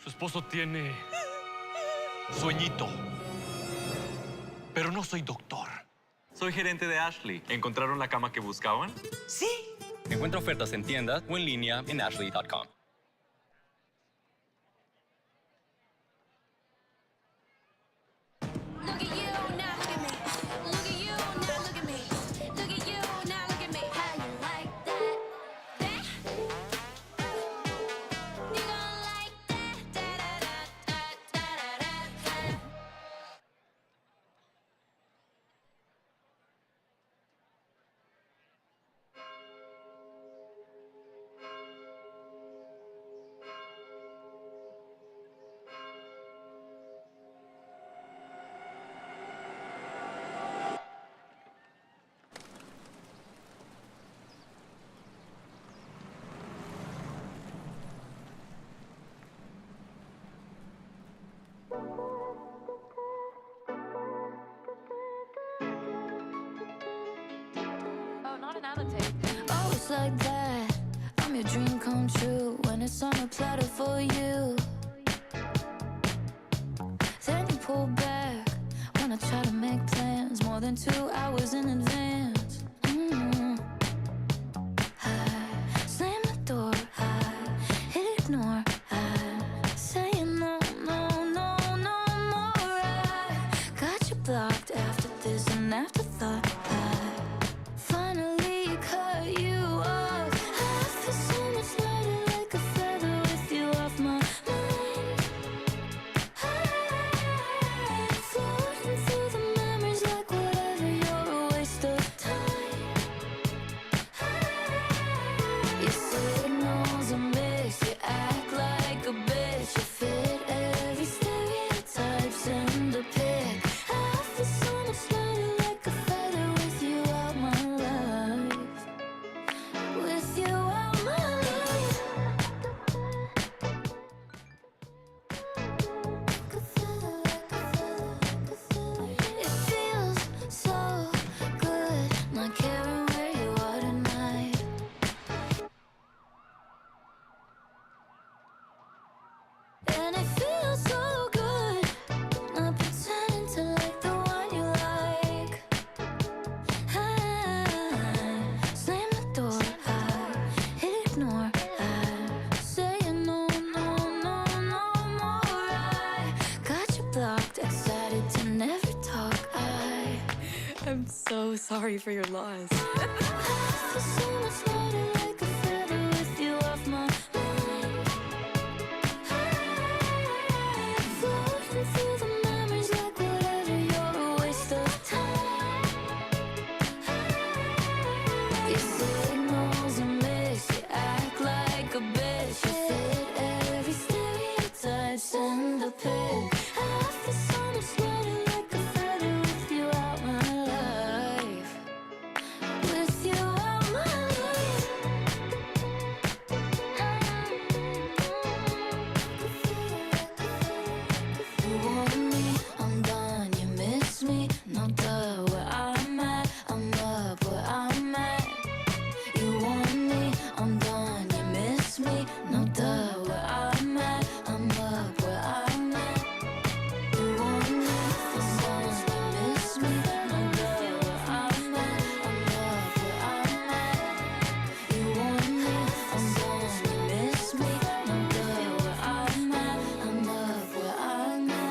Su esposo tiene sueñito. Pero no soy doctor. Soy gerente de Ashley. ¿Encontraron la cama que buscaban? Sí. Encuentra ofertas en tiendas o en línea en ashley.com. Oh, it's like that. I'm your dream come true when it's on a platter for you. Then you pull back when I try to make plans more than 2 hours in advance. I slam the door, I hit ignore, I say no, no, no, no more. I got you blocked after this and afterthought. Finally cut you off. I feel so much lighter, like a feather with you off my mind. I'm floating through the memories like whatever, you're a waste of time. Your signals a mix, you act like a bitch. You fit every stereotype, send a pic. I feel so much lighter, like a feather with you out my life. With you out my life. It feels so good, not caring where you are tonight. And it feels so good, not pretending to like the one you like. I slam the door, I hit ignore, I say no, no, no, no more. I got you blocked, excited to never talk. I'm so sorry for your loss. I feel so much lighter, like a feather with you off my mind. I'm floating through the memories like whatever, you're a waste of time. Your signals a mix, you act like a bitch. You fit every stereotype, send a pic. I feel so much lighter, like a feather with you out my life. With you out my life. You want me, I'm done. You miss me, no duh. Where I'm at, I'm up where I'm at. You want me, I'm done. You miss me, no duh. Where I'm at, I'm up where I'm at. You want me, I'm done. You miss me, no duh. Where I'm at, I'm up where I'm at. You want me, I'm done. You miss me, no duh. Where I'm at, I'm up where I'm at.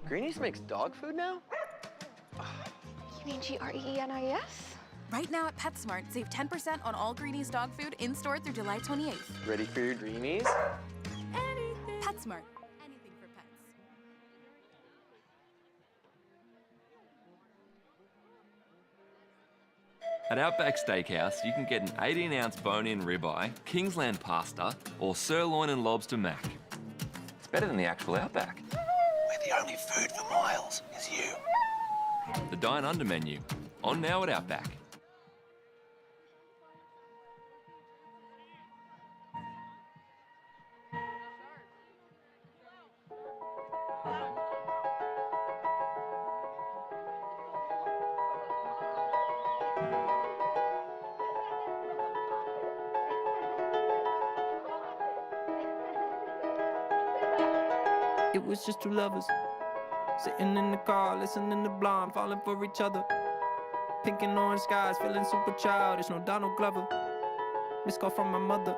Greenies makes dog food now? You mean Greenies? Right now at PetSmart, save 10% on all Greenies dog food in-store through July 28th. Ready for your Greenies? PetSmart. Anything for pets. At Outback Steakhouse, you can get an 18-ounce bone-in ribeye, Kingsland pasta, or sirloin and lobster mac. It's better than the actual Outback. Where the only food for miles is you. The Dine Under menu, on now at Outback. It was just two lovers sitting in the car, listening to Blonde, falling for each other. Pink and orange skies, feeling super childish. No Donald Glover. Missed call from my mother.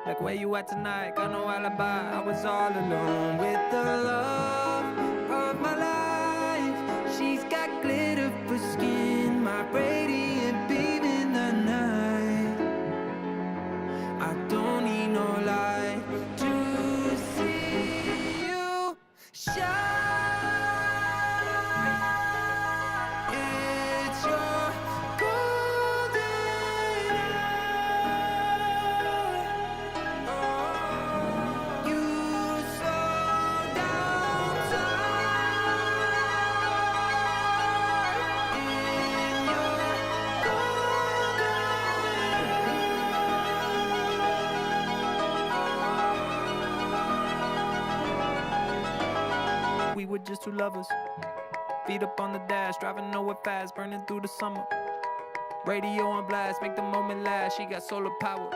Like, where you at tonight? Got no alibi. I was all alone with the love of my life. She's got glitter for skin, my radiant beam in the night. I don't need no light to see you shine. It's your golden hour. You slow down time in your golden. We were just two lovers. Feet up on the dash, driving nowhere fast, burning through the summer. Radio on blast, make the moment last. She got solar power.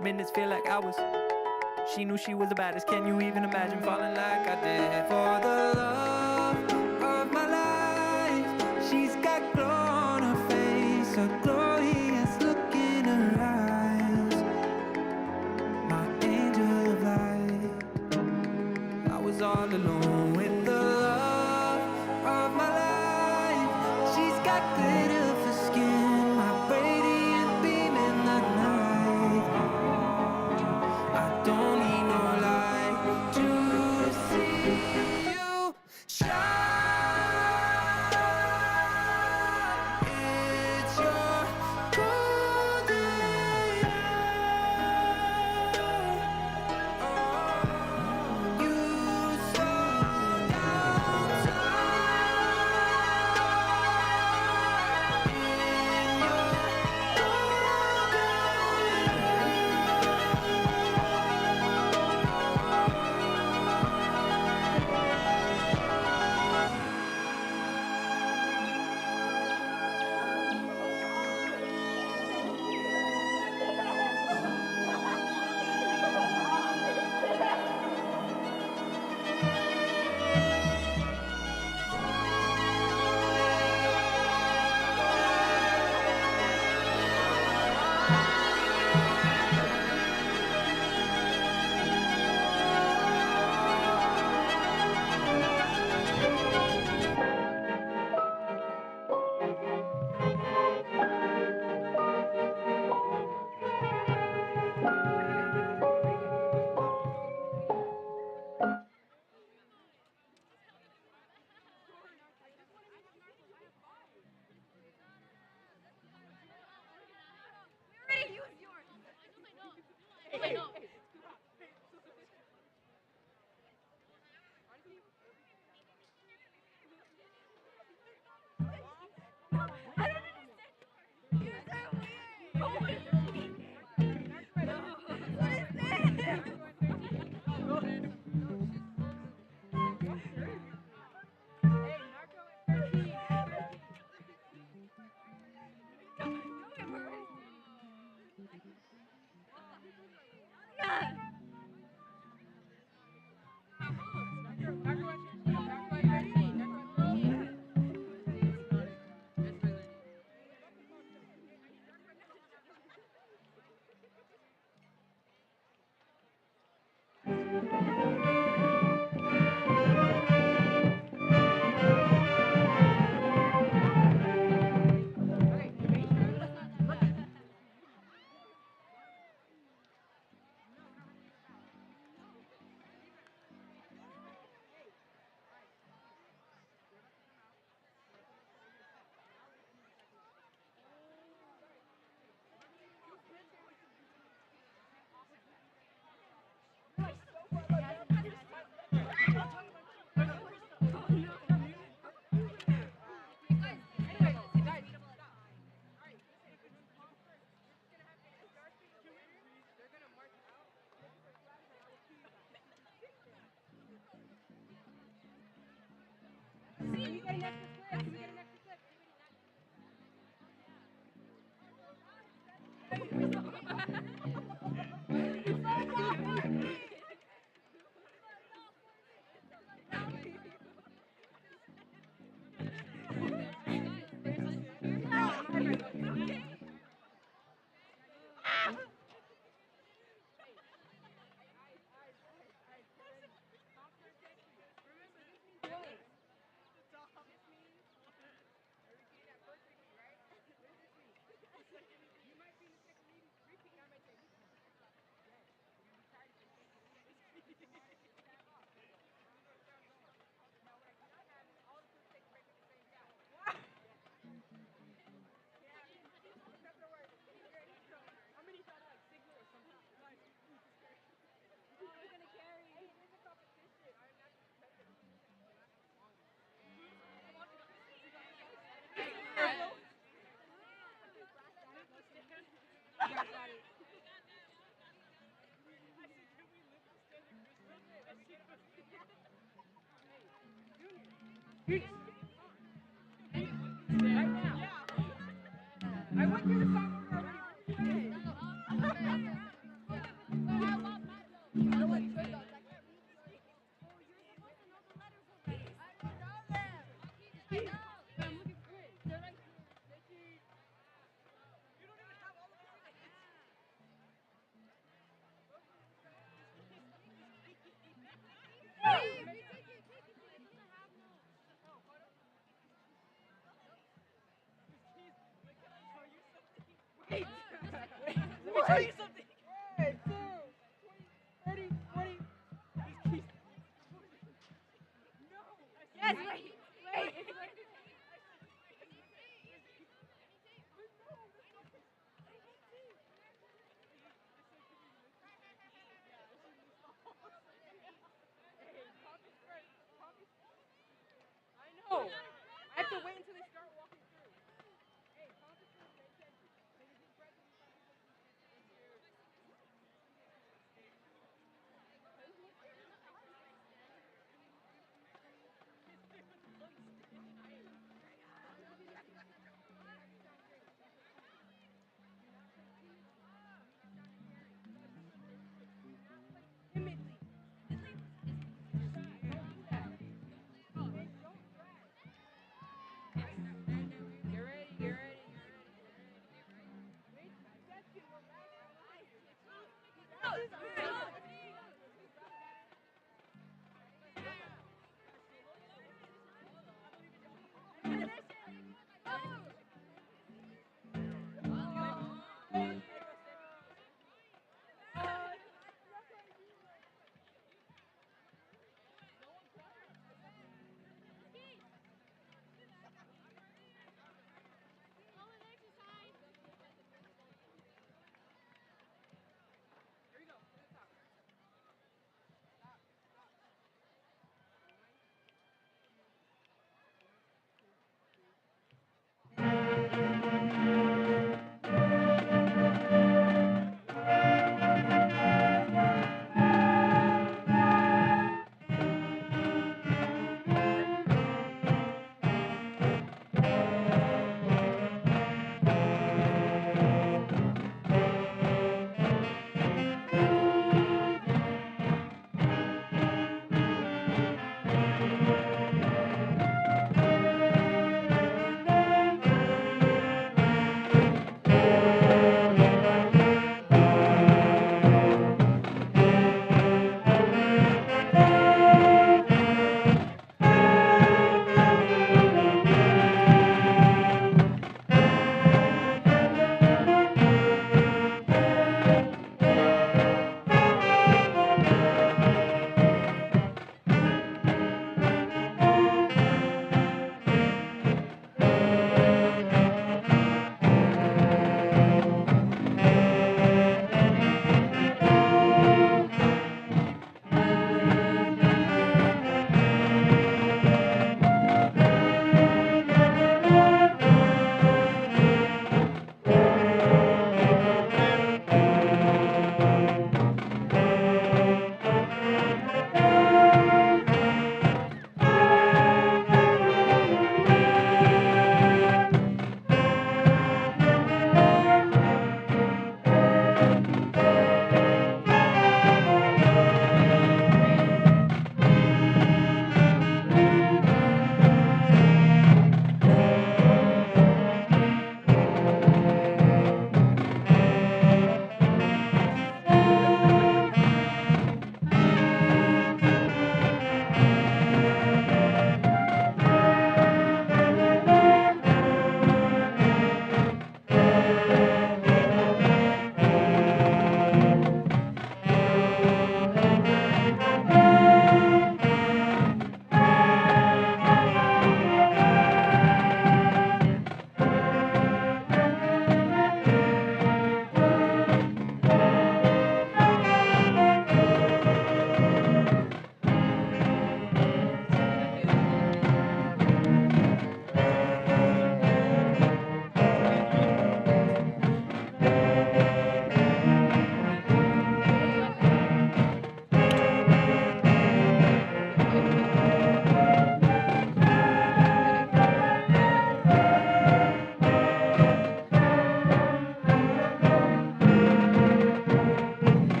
Minutes feel like hours. She knew she was the baddest. Can you even imagine falling like I did? For the love of my life, she's got glow on her face, a glorious look in her eyes. My angel of light. I was all alone with the love of my life. She's got glitter for skin, my radiant beam in the night. I don't need no light to see you shine. It's your golden hour. You slow down time in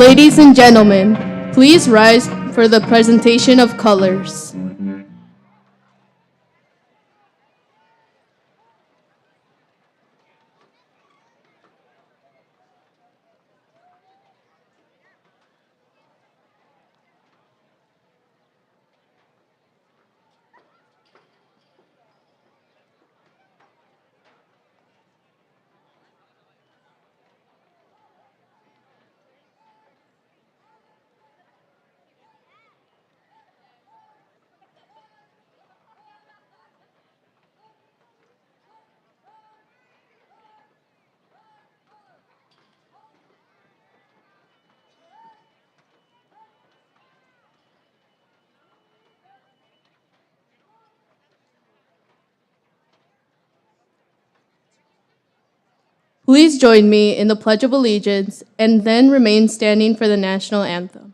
Ladies and gentlemen, please rise for the presentation of colors. Please join me in the Pledge of Allegiance and then remain standing for the national anthem.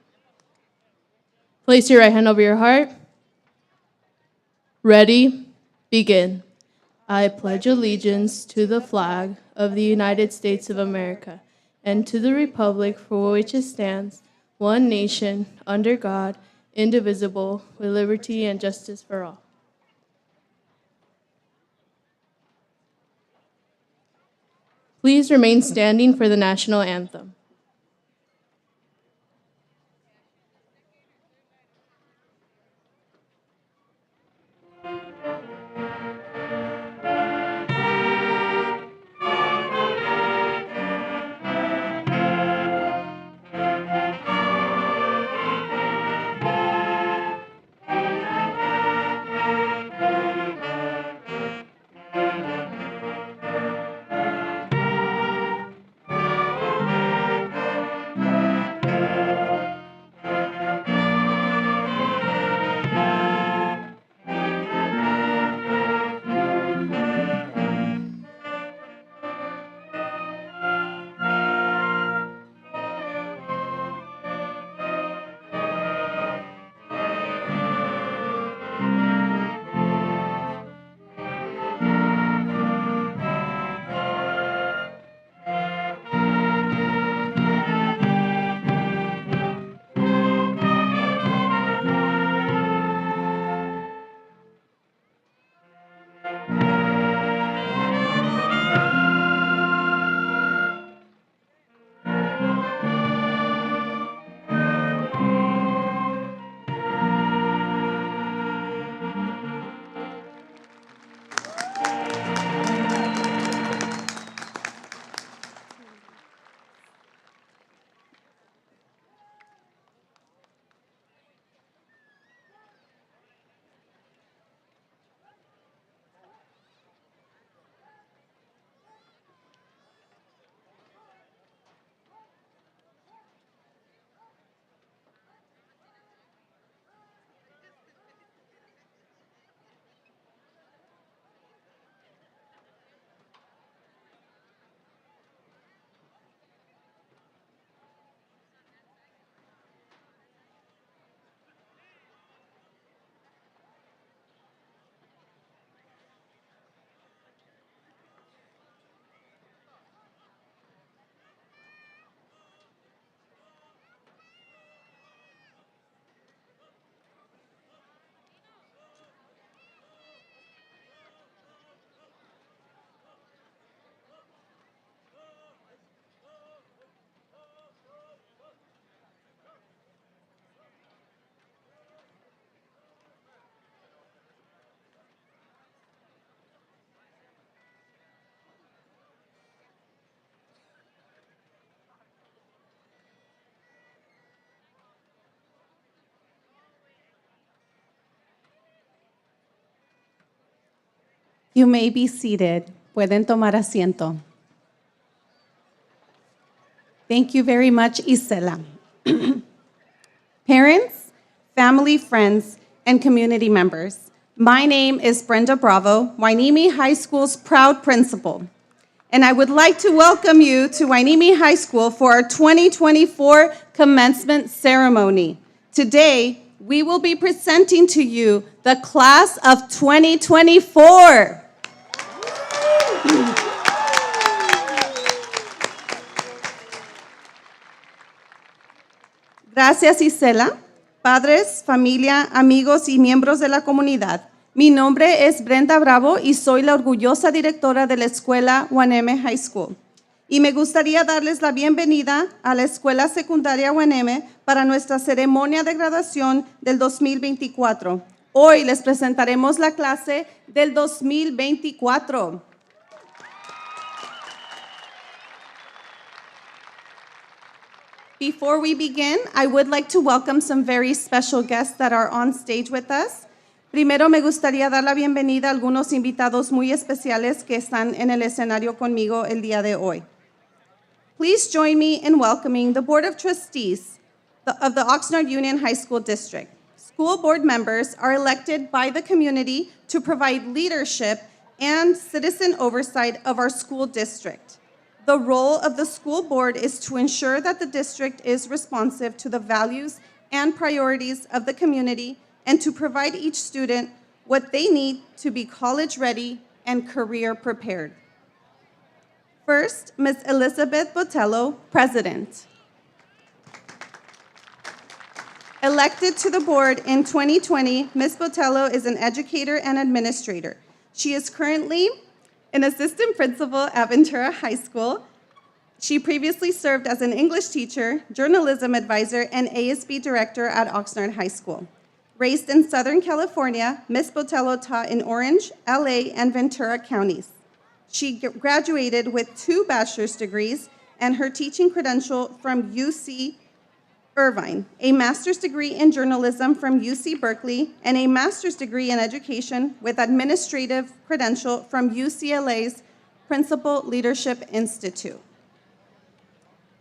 Place your right hand over your heart. Ready? Begin. I pledge allegiance to the flag of the United States of America and to the republic for which it stands, one nation, under God, indivisible, with liberty and justice for all. Please remain standing for the national anthem. You may be seated. Pueden tomar asiento. Thank you very much, Isela. Parents, family, friends, and community members, my name is Brenda Bravo, Hueneme High School's proud principal, and I would like to welcome you to Hueneme High School for our 2024 commencement ceremony. Today, we will be presenting to you the class of 2024. Gracias, Isela. Padres, familia, amigos y miembros de la comunidad. Mi nombre es Brenda Bravo y soy la orgullosa directora de la escuela Hueneme High School. Y me gustaría darles la bienvenida a la escuela secundaria Hueneme para nuestra ceremonia de graduación del 2024. Hoy les presentaremos la clase del 2024. Before we begin, I would like to welcome some very special guests that are on stage with us. Primero me gustaría dar la bienvenida a algunos invitados muy especiales que están en el escenario conmigo el día de hoy. Please join me in welcoming the Board of Trustees of the Oxnard Union High School District. School board members are elected by the community to provide leadership and citizen oversight of our school district. The role of the school board is to ensure that the district is responsive to the values and priorities of the community and to provide each student what they need to be college ready and career prepared. First, Ms. Elizabeth Botello, President. Elected to the board in 2020, Ms. Botello is an educator and administrator. She is currently an assistant principal at Ventura High School. She previously served as an English teacher, journalism advisor, and ASB director at Oxnard High School. Raised in Southern California, Ms. Botello taught in Orange, LA, and Ventura counties. She graduated with 2 bachelor's degrees and her teaching credential from UC Irvine, a master's degree in journalism from UC Berkeley, and a master's degree in education with administrative credential from UCLA's Principal Leadership Institute.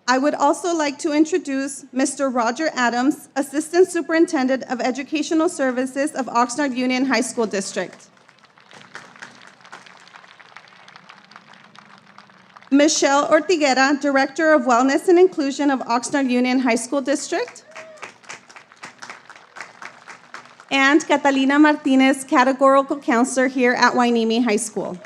I would also like to introduce Mr. Roger Adams, Assistant Superintendent of Educational Services of Oxnard Union High School District. Michelle Ortiguera, Director of Wellness and Inclusion of Oxnard Union High School District. And Catalina Martinez, Categorical Counselor here at Hueneme High School.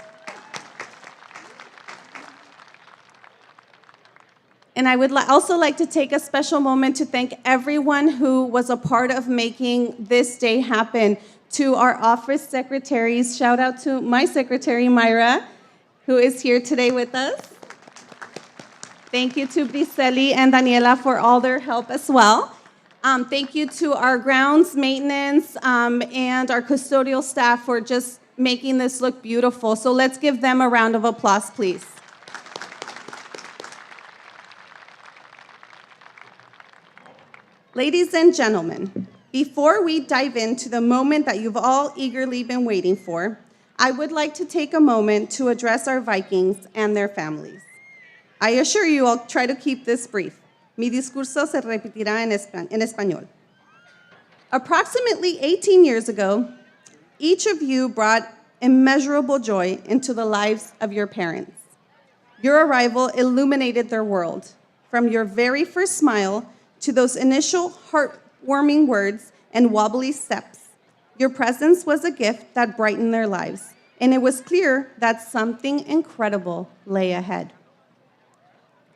And I would also like to take a special moment to thank everyone who was a part of making this day happen. To our office secretaries, shout out to my secretary, Myra, who is here today with us. Thank you to Briselli and Daniela for all their help as well. Thank you to our grounds maintenance and our custodial staff for just making this look beautiful. So let's give them a round of applause, please. Ladies and gentlemen, before we dive into the moment that you've all eagerly been waiting for, I would like to take a moment to address our Vikings and their families. I assure you I'll try to keep this brief. Mi discurso se repetirá en español. Approximately 18 years ago, each of you brought immeasurable joy into the lives of your parents. Your arrival illuminated their world, from your very first smile to those initial heartwarming words and wobbly steps. Your presence was a gift that brightened their lives, and it was clear that something incredible lay ahead.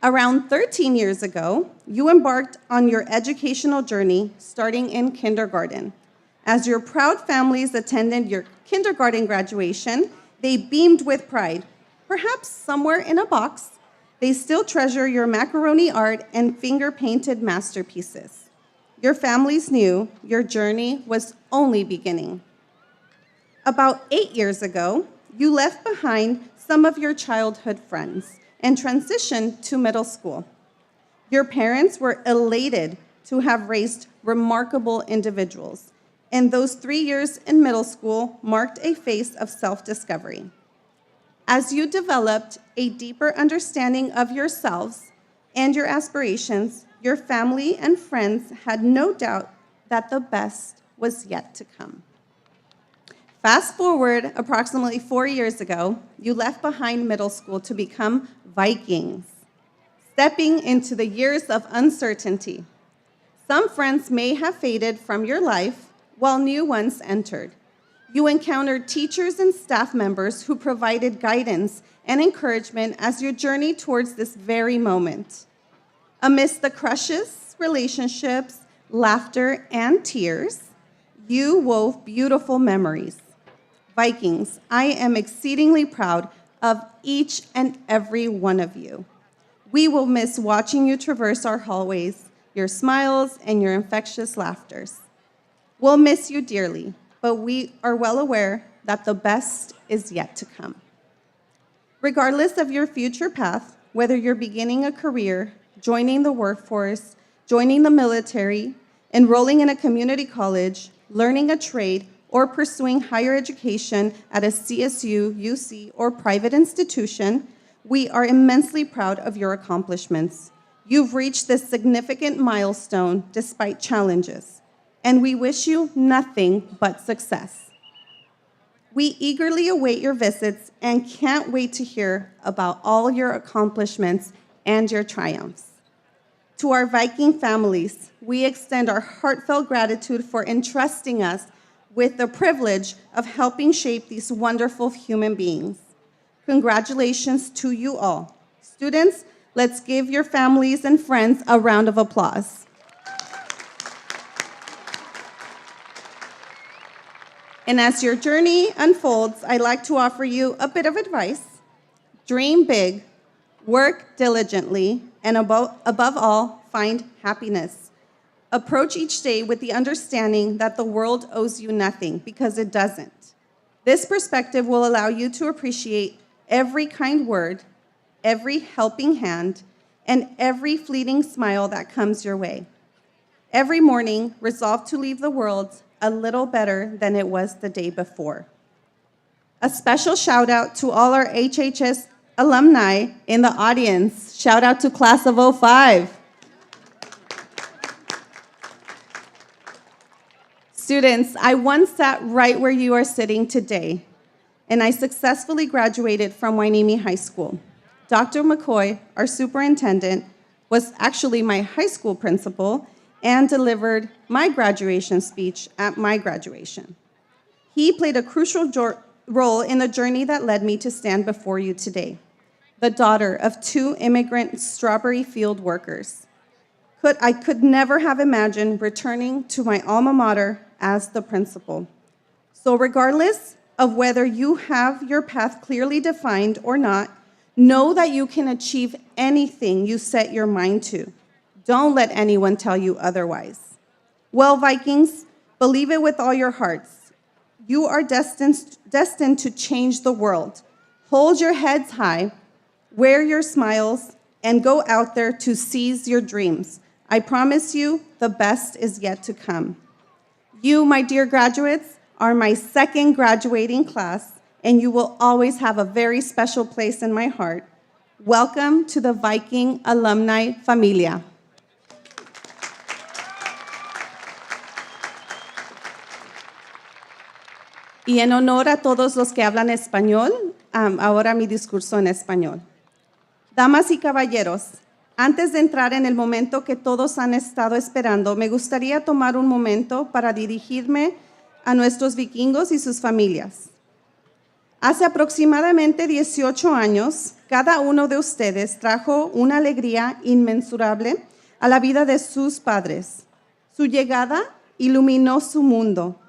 Around 13 years ago, you embarked on your educational journey starting in kindergarten. As your proud families attended your kindergarten graduation, they beamed with pride. Perhaps somewhere in a box, they still treasure your macaroni art and finger-painted masterpieces. Your families knew your journey was only beginning. About 8 years ago, you left behind some of your childhood friends and transitioned to middle school. Your parents were elated to have raised remarkable individuals, and those 3 years in middle school marked a phase of self-discovery. As you developed a deeper understanding of yourselves and your aspirations, your family and friends had no doubt that the best was yet to come. Fast forward approximately 4 years ago, you left behind middle school to become Vikings, stepping into the years of uncertainty. Some friends may have faded from your life while new ones entered. You encountered teachers and staff members who provided guidance and encouragement as you journeyed towards this very moment. Amidst the crushes, relationships, laughter, and tears, you wove beautiful memories. Vikings, I am exceedingly proud of each and every one of you. We will miss watching you traverse our hallways, your smiles, and your infectious laughters. We'll miss you dearly, but we are well aware that the best is yet to come. Regardless of your future path, whether you're beginning a career, joining the workforce, joining the military, enrolling in a community college, learning a trade, or pursuing higher education at a CSU, UC, or private institution, we are immensely proud of your accomplishments. You've reached this significant milestone despite challenges, and we wish you nothing but success. We eagerly await your visits and can't wait to hear about all your accomplishments and your triumphs. To our Viking families, we extend our heartfelt gratitude for entrusting us with the privilege of helping shape these wonderful human beings. Congratulations to you all. Students, let's give your families and friends a round of applause. And as your journey unfolds, I'd like to offer you a bit of advice. Dream big, work diligently, and above all, find happiness. Approach each day with the understanding that the world owes you nothing, because it doesn't. This perspective will allow you to appreciate every kind word, every helping hand, and every fleeting smile that comes your way. Every morning, resolve to leave the world a little better than it was the day before. A special shout out to all our HHS alumni in the audience. Shout out to class of 05. Students, I once sat right where you are sitting today, and I successfully graduated from Hueneme High School. Dr. McCoy, our superintendent, was actually my high school principal and delivered my graduation speech at my graduation. He played a crucial role in the journey that led me to stand before you today, the daughter of 2 immigrant strawberry field workers. I could never have imagined returning to my alma mater as the principal. So regardless of whether you have your path clearly defined or not, know that you can achieve anything you set your mind to. Don't let anyone tell you otherwise. Well, Vikings, believe it with all your hearts. You are destined to change the world. Hold your heads high, wear your smiles, and go out there to seize your dreams. I promise you, the best is yet to come. You, my dear graduates, are my second graduating class, and you will always have a very special place in my heart. Welcome to the Viking Alumni Familia. Y en honor a todos los que hablan español, ahora mi discurso en español. Damas y caballeros, antes de entrar en el momento que todos han estado esperando, me gustaría tomar un momento para dirigirme a nuestros vikingos y sus familias. Hace aproximadamente 18 años, cada uno de ustedes trajo una alegría inmensurable a la vida de sus padres. Su llegada iluminó su mundo.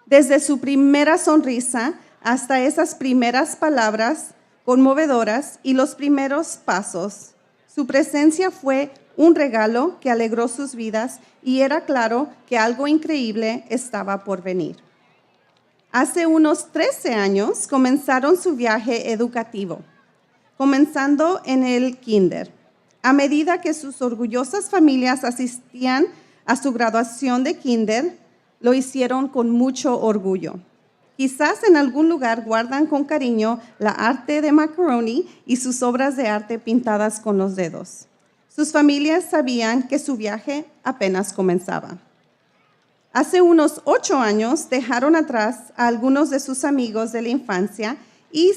Desde su primera sonrisa hasta esas primeras palabras conmovedoras y los primeros pasos, su presencia fue un regalo que alegró sus vidas y era claro que algo increíble estaba por venir. Hace unos 13 años comenzaron su viaje educativo, comenzando en el kinder. A medida que sus orgullosas familias asistían a su graduación de kinder, lo hicieron con mucho orgullo. Quizás en algún lugar guardan con cariño la arte de macaroni y sus obras de arte pintadas con los dedos. Sus familias sabían que su viaje apenas comenzaba. Hace unos 8 años dejaron atrás a algunos de sus amigos de la infancia y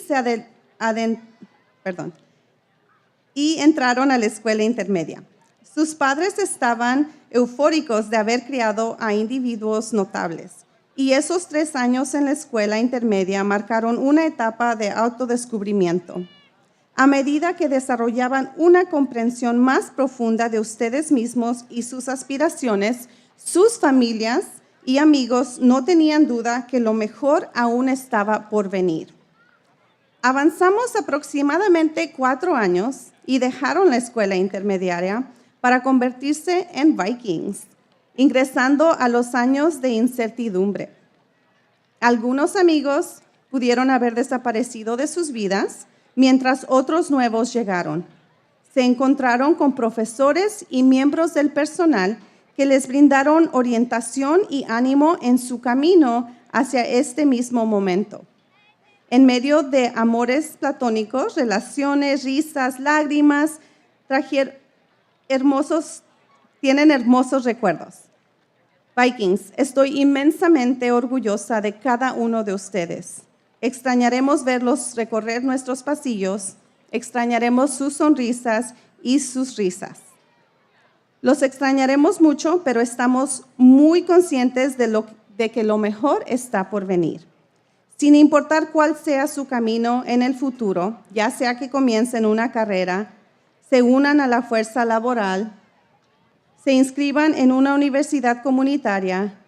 entraron a la escuela intermedia. Sus padres estaban eufóricos de haber criado a individuos notables, y esos 3 años en la escuela intermedia marcaron una etapa de autodescubrimiento. A medida que desarrollaban una comprensión más profunda de ustedes mismos y sus aspiraciones, Sus familias y amigos no tenían duda que lo mejor aún estaba por venir. Avanzamos aproximadamente 4 años y dejaron la escuela intermediaria para convertirse en Vikings, ingresando a los años de incertidumbre. Algunos amigos pudieron haber desaparecido de sus vidas, mientras otros nuevos llegaron. Se encontraron con profesores y miembros del personal que les brindaron orientación y ánimo en su camino hacia este mismo momento. En medio de amores platónicos, relaciones, risas, lágrimas, tienen hermosos recuerdos. Vikings, estoy inmensamente orgullosa de cada uno de ustedes. Extrañaremos verlos recorrer nuestros pasillos, extrañaremos sus sonrisas y sus risas. Los extrañaremos mucho, pero estamos muy conscientes de que lo mejor está por venir. Sin importar cuál sea su camino en el futuro, ya sea que comiencen una carrera, se unan a la fuerza laboral, se inscriban en una universidad comunitaria,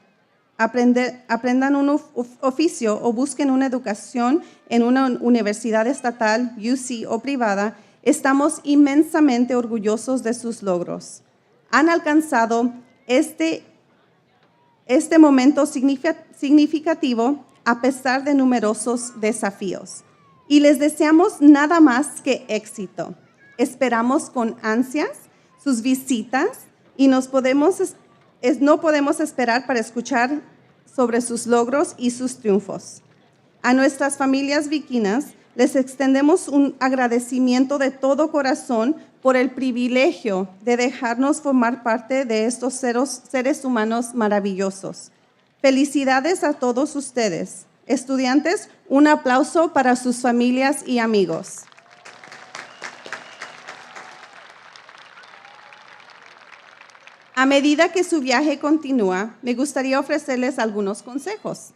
aprendan un oficio o busquen una educación en una universidad estatal, UC o privada, estamos inmensamente orgullosos de sus logros. Han alcanzado este momento significativo a pesar de numerosos desafíos. Y les deseamos nada más que éxito. Esperamos con ansias sus visitas y no podemos esperar para escuchar sobre sus logros y sus triunfos. A nuestras familias vikinas les extendemos un agradecimiento de todo corazón por el privilegio de dejarnos formar parte de estos seres humanos maravillosos. Felicidades a todos ustedes. Estudiantes, un aplauso para sus familias y amigos. A medida que su viaje continúa, me gustaría ofrecerles algunos consejos.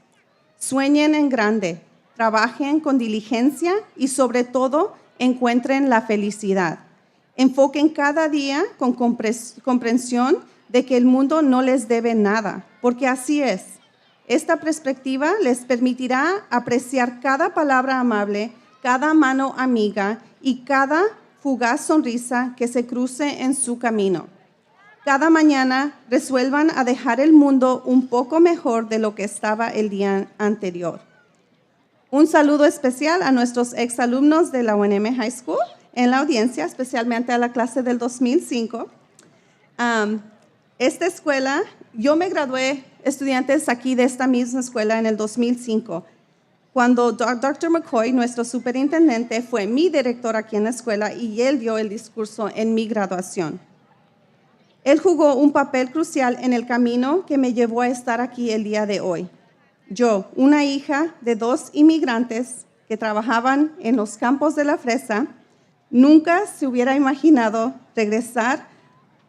Sueñen en grande, trabajen con diligencia y sobre todo encuentren la felicidad. Enfoquen cada día con comprensión de que el mundo no les debe nada, porque así es. Esta perspectiva les permitirá apreciar cada palabra amable, cada mano amiga y cada fugaz sonrisa que se cruce en su camino. Cada mañana resuelvan a dejar el mundo un poco mejor de lo que estaba el día anterior. Un saludo especial a nuestros exalumnos de la Hueneme High School en la audiencia, especialmente a la clase del 2005. Esta escuela, yo me gradué estudiantes aquí de esta misma escuela en el 2005, cuando Dr. McCoy, nuestro superintendente, fue mi director aquí en la escuela y él dio el discurso en mi graduación. Él jugó un papel crucial en el camino que me llevó a estar aquí el día de hoy. Yo, una hija de 2 inmigrantes que trabajaban en los campos de la fresa, nunca se hubiera imaginado regresar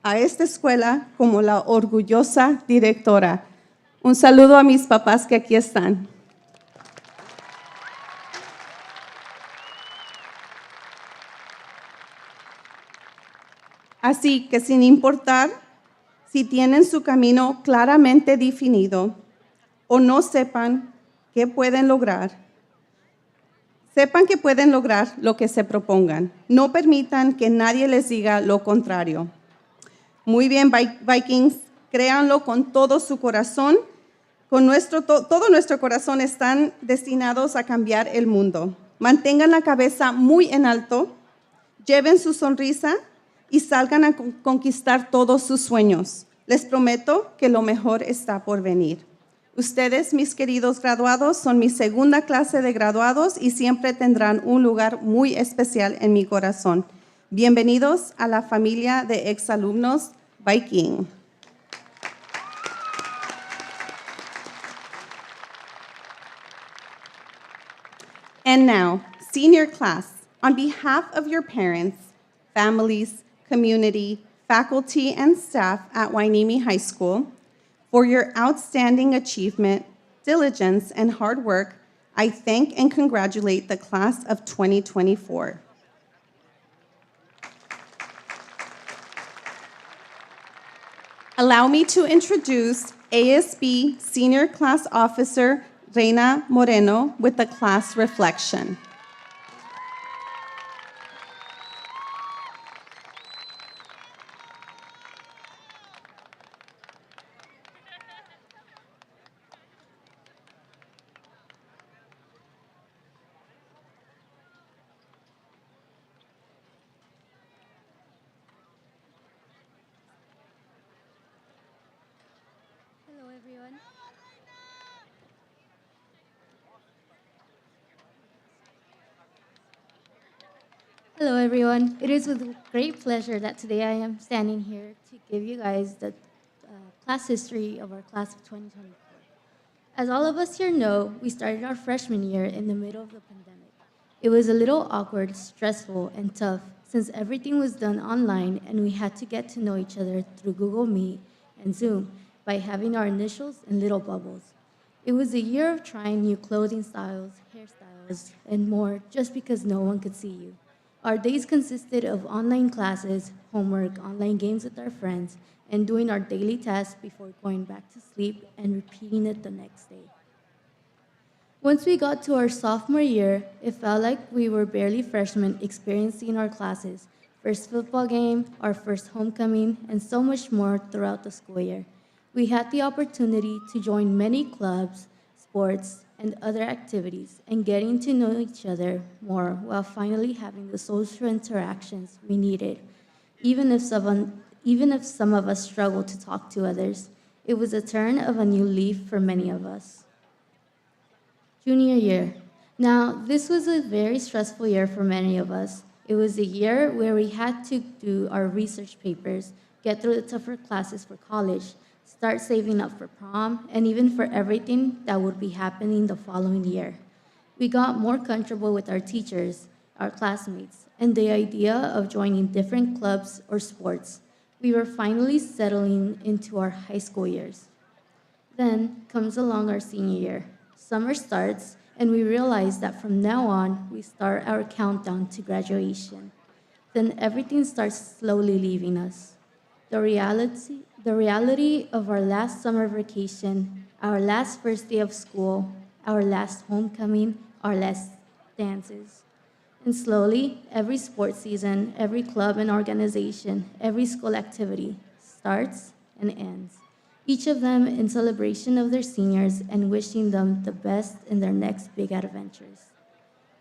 a esta escuela como la orgullosa directora. Un saludo a mis papás que aquí están. Así que sin importar si tienen su camino claramente definido o no sepan qué pueden lograr, sepan que pueden lograr lo que se propongan. No permitan que nadie les diga lo contrario. Muy bien, Vikings, créanlo con todo su corazón. Todo nuestro corazón están destinados a cambiar el mundo. Mantengan la cabeza muy en alto, lleven su sonrisa y salgan a conquistar todos sus sueños. Les prometo que lo mejor está por venir. Ustedes, mis queridos graduados, son mi segunda clase de graduados y siempre tendrán un lugar muy especial en mi corazón. Bienvenidos a la familia de exalumnos Viking. And now, senior class, on behalf of your parents, families, community, faculty, and staff at Hueneme High School, for your outstanding achievement, diligence, and hard work, I thank and congratulate the class of 2024. Allow me to introduce ASB Senior Class Officer Reina Moreno with the class reflection. Hello, everyone. Hello, everyone. It is with great pleasure that today I am standing here to give you guys the class history of our class of 2024. As all of us here know, we started our freshman year in the middle of the pandemic. It was a little awkward, stressful, and tough since everything was done online and we had to get to know each other through Google Meet and Zoom by having our initials in little bubbles. It was a year of trying new clothing styles, hairstyles, and more just because no one could see you. Our days consisted of online classes, homework, online games with our friends, and doing our daily tasks before going back to sleep and repeating it the next day. Once we got to our sophomore year, it felt like we were barely freshmen experiencing our classes, first football game, our first homecoming, and so much more throughout the school year. We had the opportunity to join many clubs, sports, and other activities, and getting to know each other more while finally having the social interactions we needed. Even if some of us struggled to talk to others, it was a turn of a new leaf for many of us. Junior year. Now, this was a very stressful year for many of us. It was a year where we had to do our research papers, get through the tougher classes for college, start saving up for prom, and even for everything that would be happening the following year. We got more comfortable with our teachers, our classmates, and the idea of joining different clubs or sports. We were finally settling into our high school years. Then comes along our senior year. Summer starts, and we realize that from now on, we start our countdown to graduation. Then everything starts slowly leaving us. The reality of our last summer vacation, our last first day of school, our last homecoming, our last dances. And slowly, every sports season, every club and organization, every school activity starts and ends. Each of them in celebration of their seniors and wishing them the best in their next big adventures.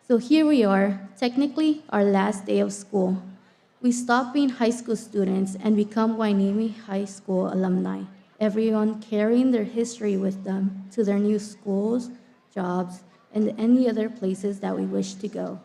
So here we are, technically our last day of school. We stop being high school students and become Hueneme High School alumni, everyone carrying their history with them to their new schools, jobs, and any other places that we wish to go.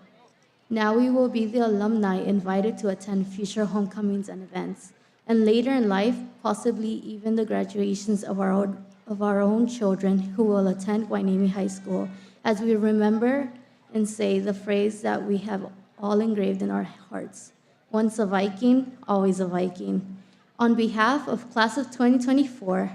Now we will be the alumni invited to attend future homecomings and events, and later in life, possibly even the graduations of our own children who will attend Hueneme High School, as we remember and say the phrase that we have all engraved in our hearts. Once a Viking, always a Viking. On behalf of Class of 2024,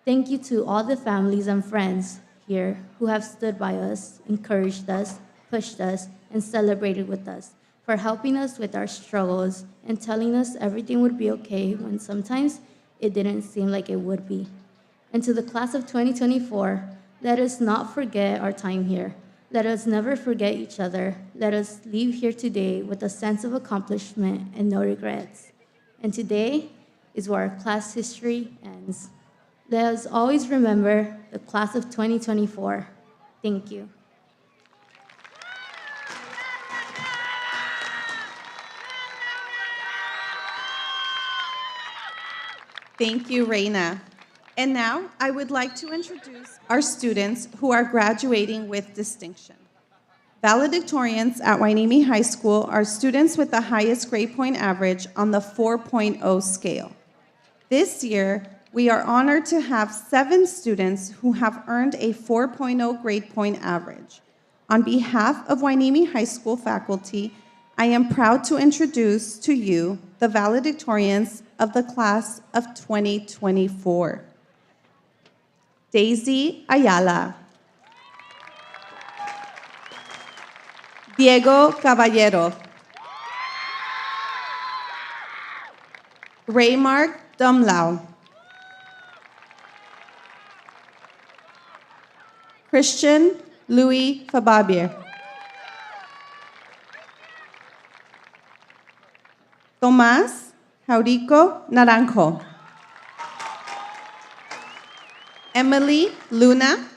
thank you to all the families and friends here who have stood by us, encouraged us, pushed us, and celebrated with us, for helping us with our struggles and telling us everything would be okay when sometimes it didn't seem like it would be. And to the Class of 2024, let us not forget our time here. Let us never forget each other. Let us leave here today with a sense of accomplishment and no regrets. And today is where our class history ends. Let us always remember the Class of 2024. Thank you. Thank you, Reina. And now I would like to introduce our students who are graduating with distinction. Valedictorians at Hueneme High School are students with the highest grade point average on the 4.0 scale. This year, we are honored to have 7 students who have earned a 4.0 grade point average. On behalf of Hueneme High School faculty, I am proud to introduce to you the valedictorians of the class of 2024. Daisy Ayala. Diego Caballero. Rayar Dumlau. Christian Louis Fababier. Tomás Jaurico Naranjo. Emily Luna.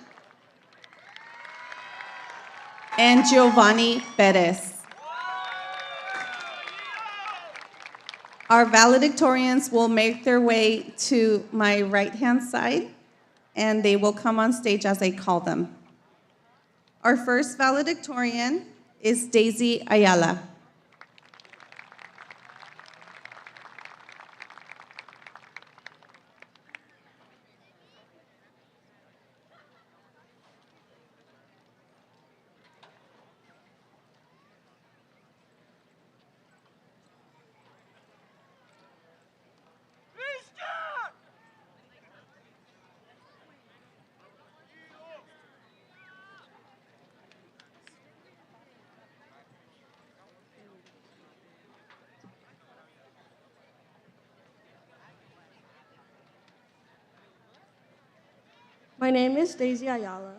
And Giovanni Perez. Our valedictorians will make their way to my right-hand side, and they will come on stage as I call them. Our first valedictorian is Daisy Ayala. My name is Daisy Ayala.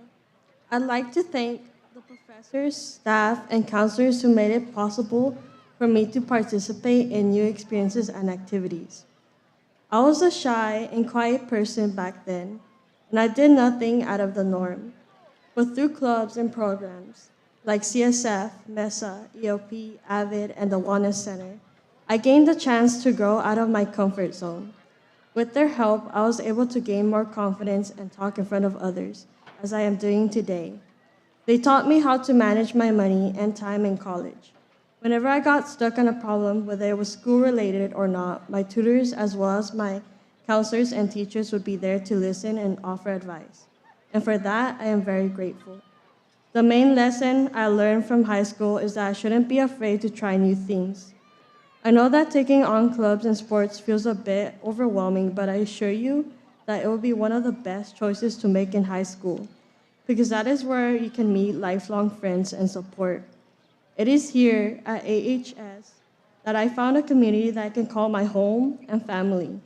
I'd like to thank the professors, staff, and counselors who made it possible for me to participate in new experiences and activities. I was a shy and quiet person back then, and I did nothing out of the norm. But through clubs and programs like CSF, MESA, EOP, AVID, and the Wellness Center, I gained the chance to grow out of my comfort zone. With their help, I was able to gain more confidence and talk in front of others, as I am doing today. They taught me how to manage my money and time in college. Whenever I got stuck on a problem, whether it was school-related or not, my tutors as well as my counselors and teachers would be there to listen and offer advice. And for that, I am very grateful. The main lesson I learned from high school is that I shouldn't be afraid to try new things. I know that taking on clubs and sports feels a bit overwhelming, but I assure you that it will be one of the best choices to make in high school, because that is where you can meet lifelong friends and support. It is here at AHS that I found a community that I can call my home and family.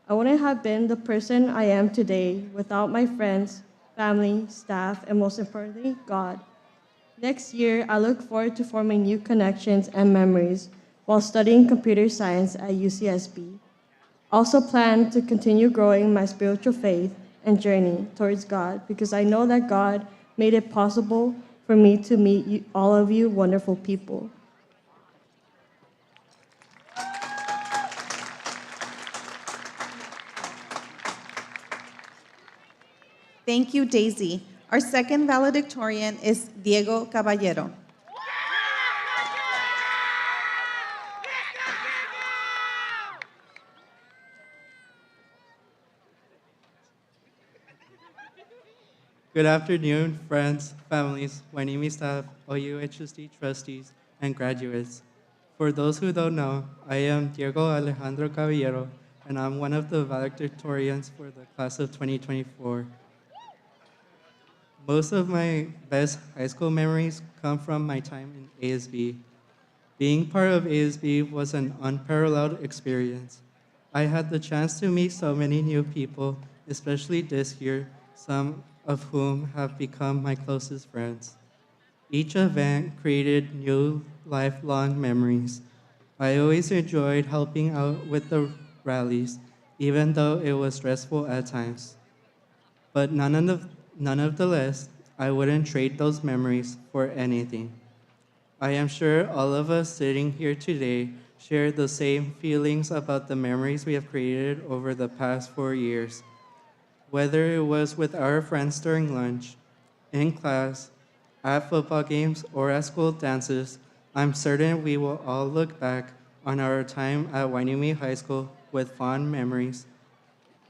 I wouldn't have been the person I am today without my friends, family, staff, and most importantly, God. Next year, I look forward to forming new connections and memories while studying computer science at UCSB. Also plan to continue growing my spiritual faith and journey towards God, because I know that God made it possible for me to meet you, all of you wonderful people. Thank you, Daisy. Our second valedictorian is Diego Caballero. Good afternoon, friends, families, Hueneme staff, OUHSD trustees, and graduates. For those who don't know, I am Diego Alejandro Caballero, and I'm one of the valedictorians for the class of 2024. Most of my best high school memories come from my time in ASB. Being part of ASB was an unparalleled experience. I had the chance to meet so many new people, especially this year, some of whom have become my closest friends. Each event created new lifelong memories. I always enjoyed helping out with the rallies, even though it was stressful at times. But none of the less, I wouldn't trade those memories for anything. I am sure all of us sitting here today share the same feelings about the memories we have created over the past 4 years. Whether it was with our friends during lunch, in class, at football games, or at school dances, I'm certain we will all look back on our time at Hueneme High School with fond memories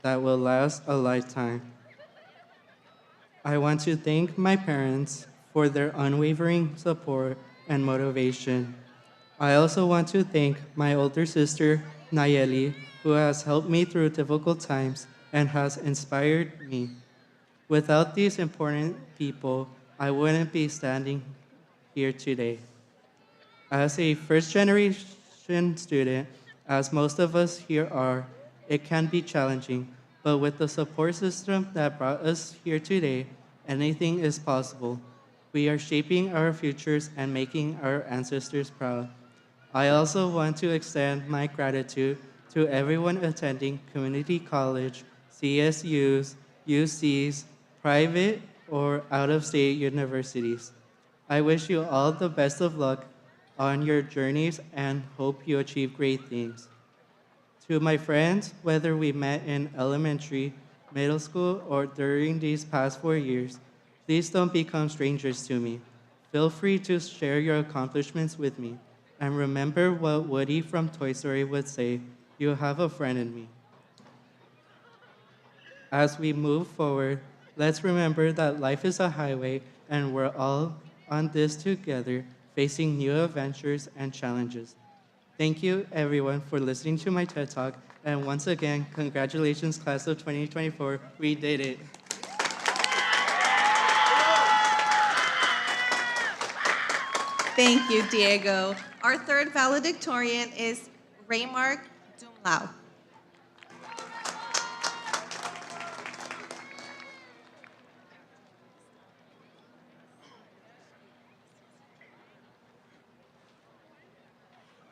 that will last a lifetime. I want to thank my parents for their unwavering support and motivation. I also want to thank my older sister, Nayeli, who has helped me through difficult times and has inspired me. Without these important people, I wouldn't be standing here today. As a first-generation student, as most of us here are, it can be challenging, but with the support system that brought us here today, Anything is possible. We are shaping our futures and making our ancestors proud. I also want to extend my gratitude to everyone attending community college, CSUs, UCs, private or out-of-state universities. I wish you all the best of luck on your journeys and hope you achieve great things. To my friends, whether we met in elementary, middle school, or during these past 4 years, please don't become strangers to me. Feel free to share your accomplishments with me. And remember what Woody from Toy Story would say, you have a friend in me. As we move forward, let's remember that life is a highway and we're all on this together, facing new adventures and challenges. Thank you, everyone, for listening to my TED Talk. And once again, congratulations, class of 2024. We did it. Thank you, Diego. Our third valedictorian is Rayar Dumlau.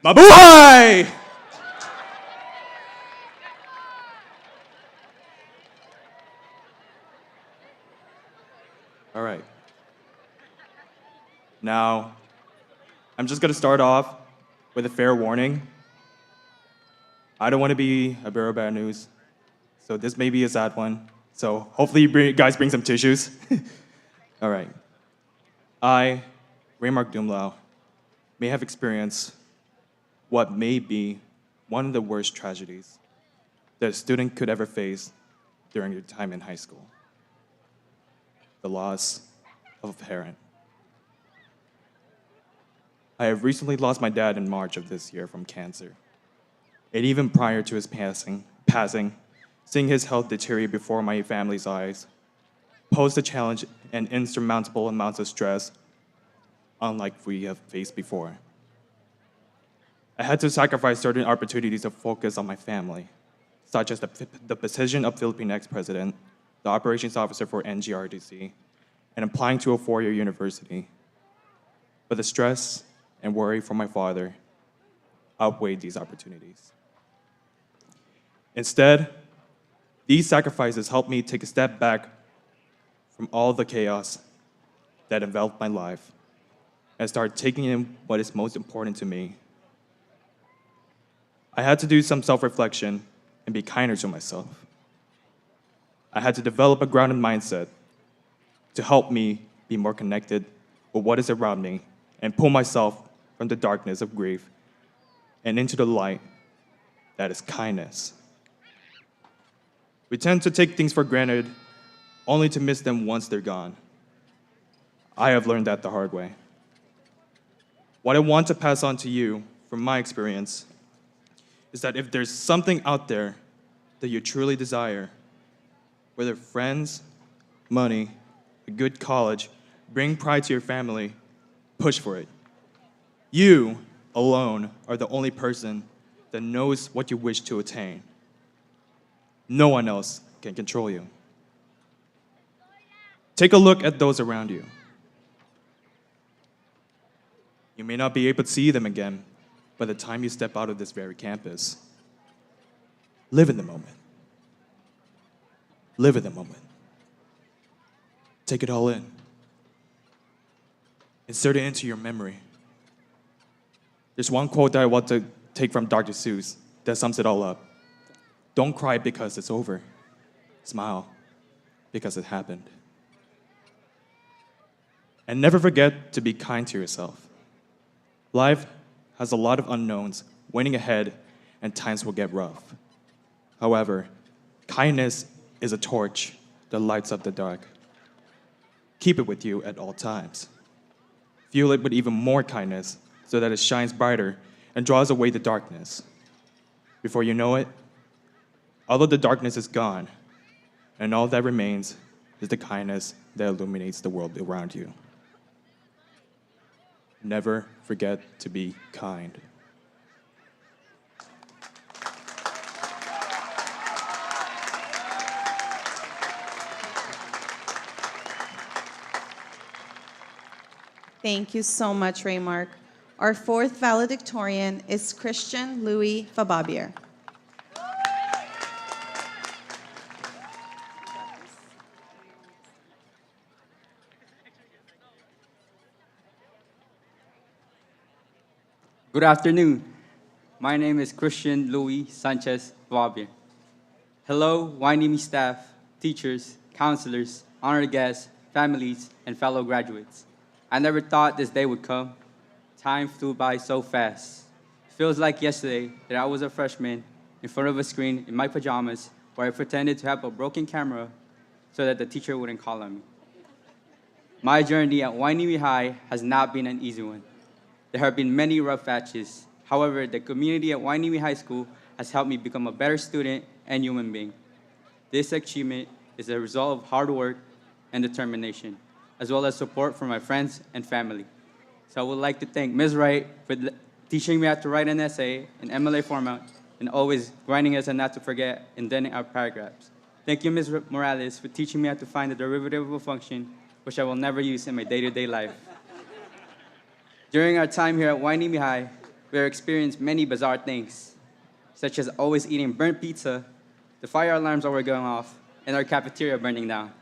Mabuhay! All right. Now, I'm just going to start off with a fair warning. I don't want to be a bearer of bad news, so this may be a sad one. So hopefully you guys bring some tissues. All right. I, Rayar Dumlau, may have experienced what may be one of the worst tragedies that a student could ever face during their time in high school: the loss of a parent. I have recently lost my dad in March of this year from cancer. And even prior to his passing, seeing his health deteriorate before my family's eyes posed a challenge and insurmountable amounts of stress unlike we have faced before. I had to sacrifice certain opportunities to focus on my family, such as the position of Philippine ex-president, the operations officer for NGRDC, and applying to a four-year university. But the stress and worry for my father outweighed these opportunities. Instead, these sacrifices helped me take a step back from all the chaos that enveloped my life and start taking in what is most important to me. I had to do some self-reflection and be kinder to myself. I had to develop a grounded mindset to help me be more connected with what is around me and pull myself from the darkness of grief and into the light that is kindness. We tend to take things for granted only to miss them once they're gone. I have learned that the hard way. What I want to pass on to you from my experience is that if there's something out there that you truly desire, whether friends, money, a good college, bring pride to your family, push for it. You alone are the only person that knows what you wish to attain. No one else can control you. Take a look at those around you. You may not be able to see them again by the time you step out of this very campus. Live in the moment. Live in the moment. Take it all in. Insert it into your memory. There's one quote that I want to take from Dr. Seuss that sums it all up. Don't cry because it's over. Smile because it happened. And never forget to be kind to yourself. Life has a lot of unknowns waiting ahead, and times will get rough. However, kindness is a torch that lights up the dark. Keep it with you at all times. Fuel it with even more kindness so that it shines brighter and draws away the darkness. Before you know it, all of the darkness is gone, and all that remains is the kindness that illuminates the world around you. Never forget to be kind. Thank you so much, Raymark. Our fourth valedictorian is Christian Louis Fababier. Good afternoon. My name is Christian Louis Sanchez Fababier. Hello, Hueneme staff, teachers, counselors, honored guests, families, and fellow graduates. I never thought this day would come. Time flew by so fast. Feels like yesterday that I was a freshman in front of a screen in my pajamas where I pretended to have a broken camera so that the teacher wouldn't call on me. My journey at Hueneme High has not been an easy one. There have been many rough patches. However, the community at Hueneme High School has helped me become a better student and human being. This achievement is a result of hard work and determination, as well as support from my friends and family. So I would like to thank Ms. Wright for teaching me how to write an essay in MLA format and always grinding us and not to forget indenting our paragraphs. Thank you, Ms. Morales, for teaching me how to find the derivative of a function, which I will never use in my day-to-day life. During our time here at Hueneme High, we have experienced many bizarre things, such as always eating burnt pizza, the fire alarms that were going off, and our cafeteria burning down.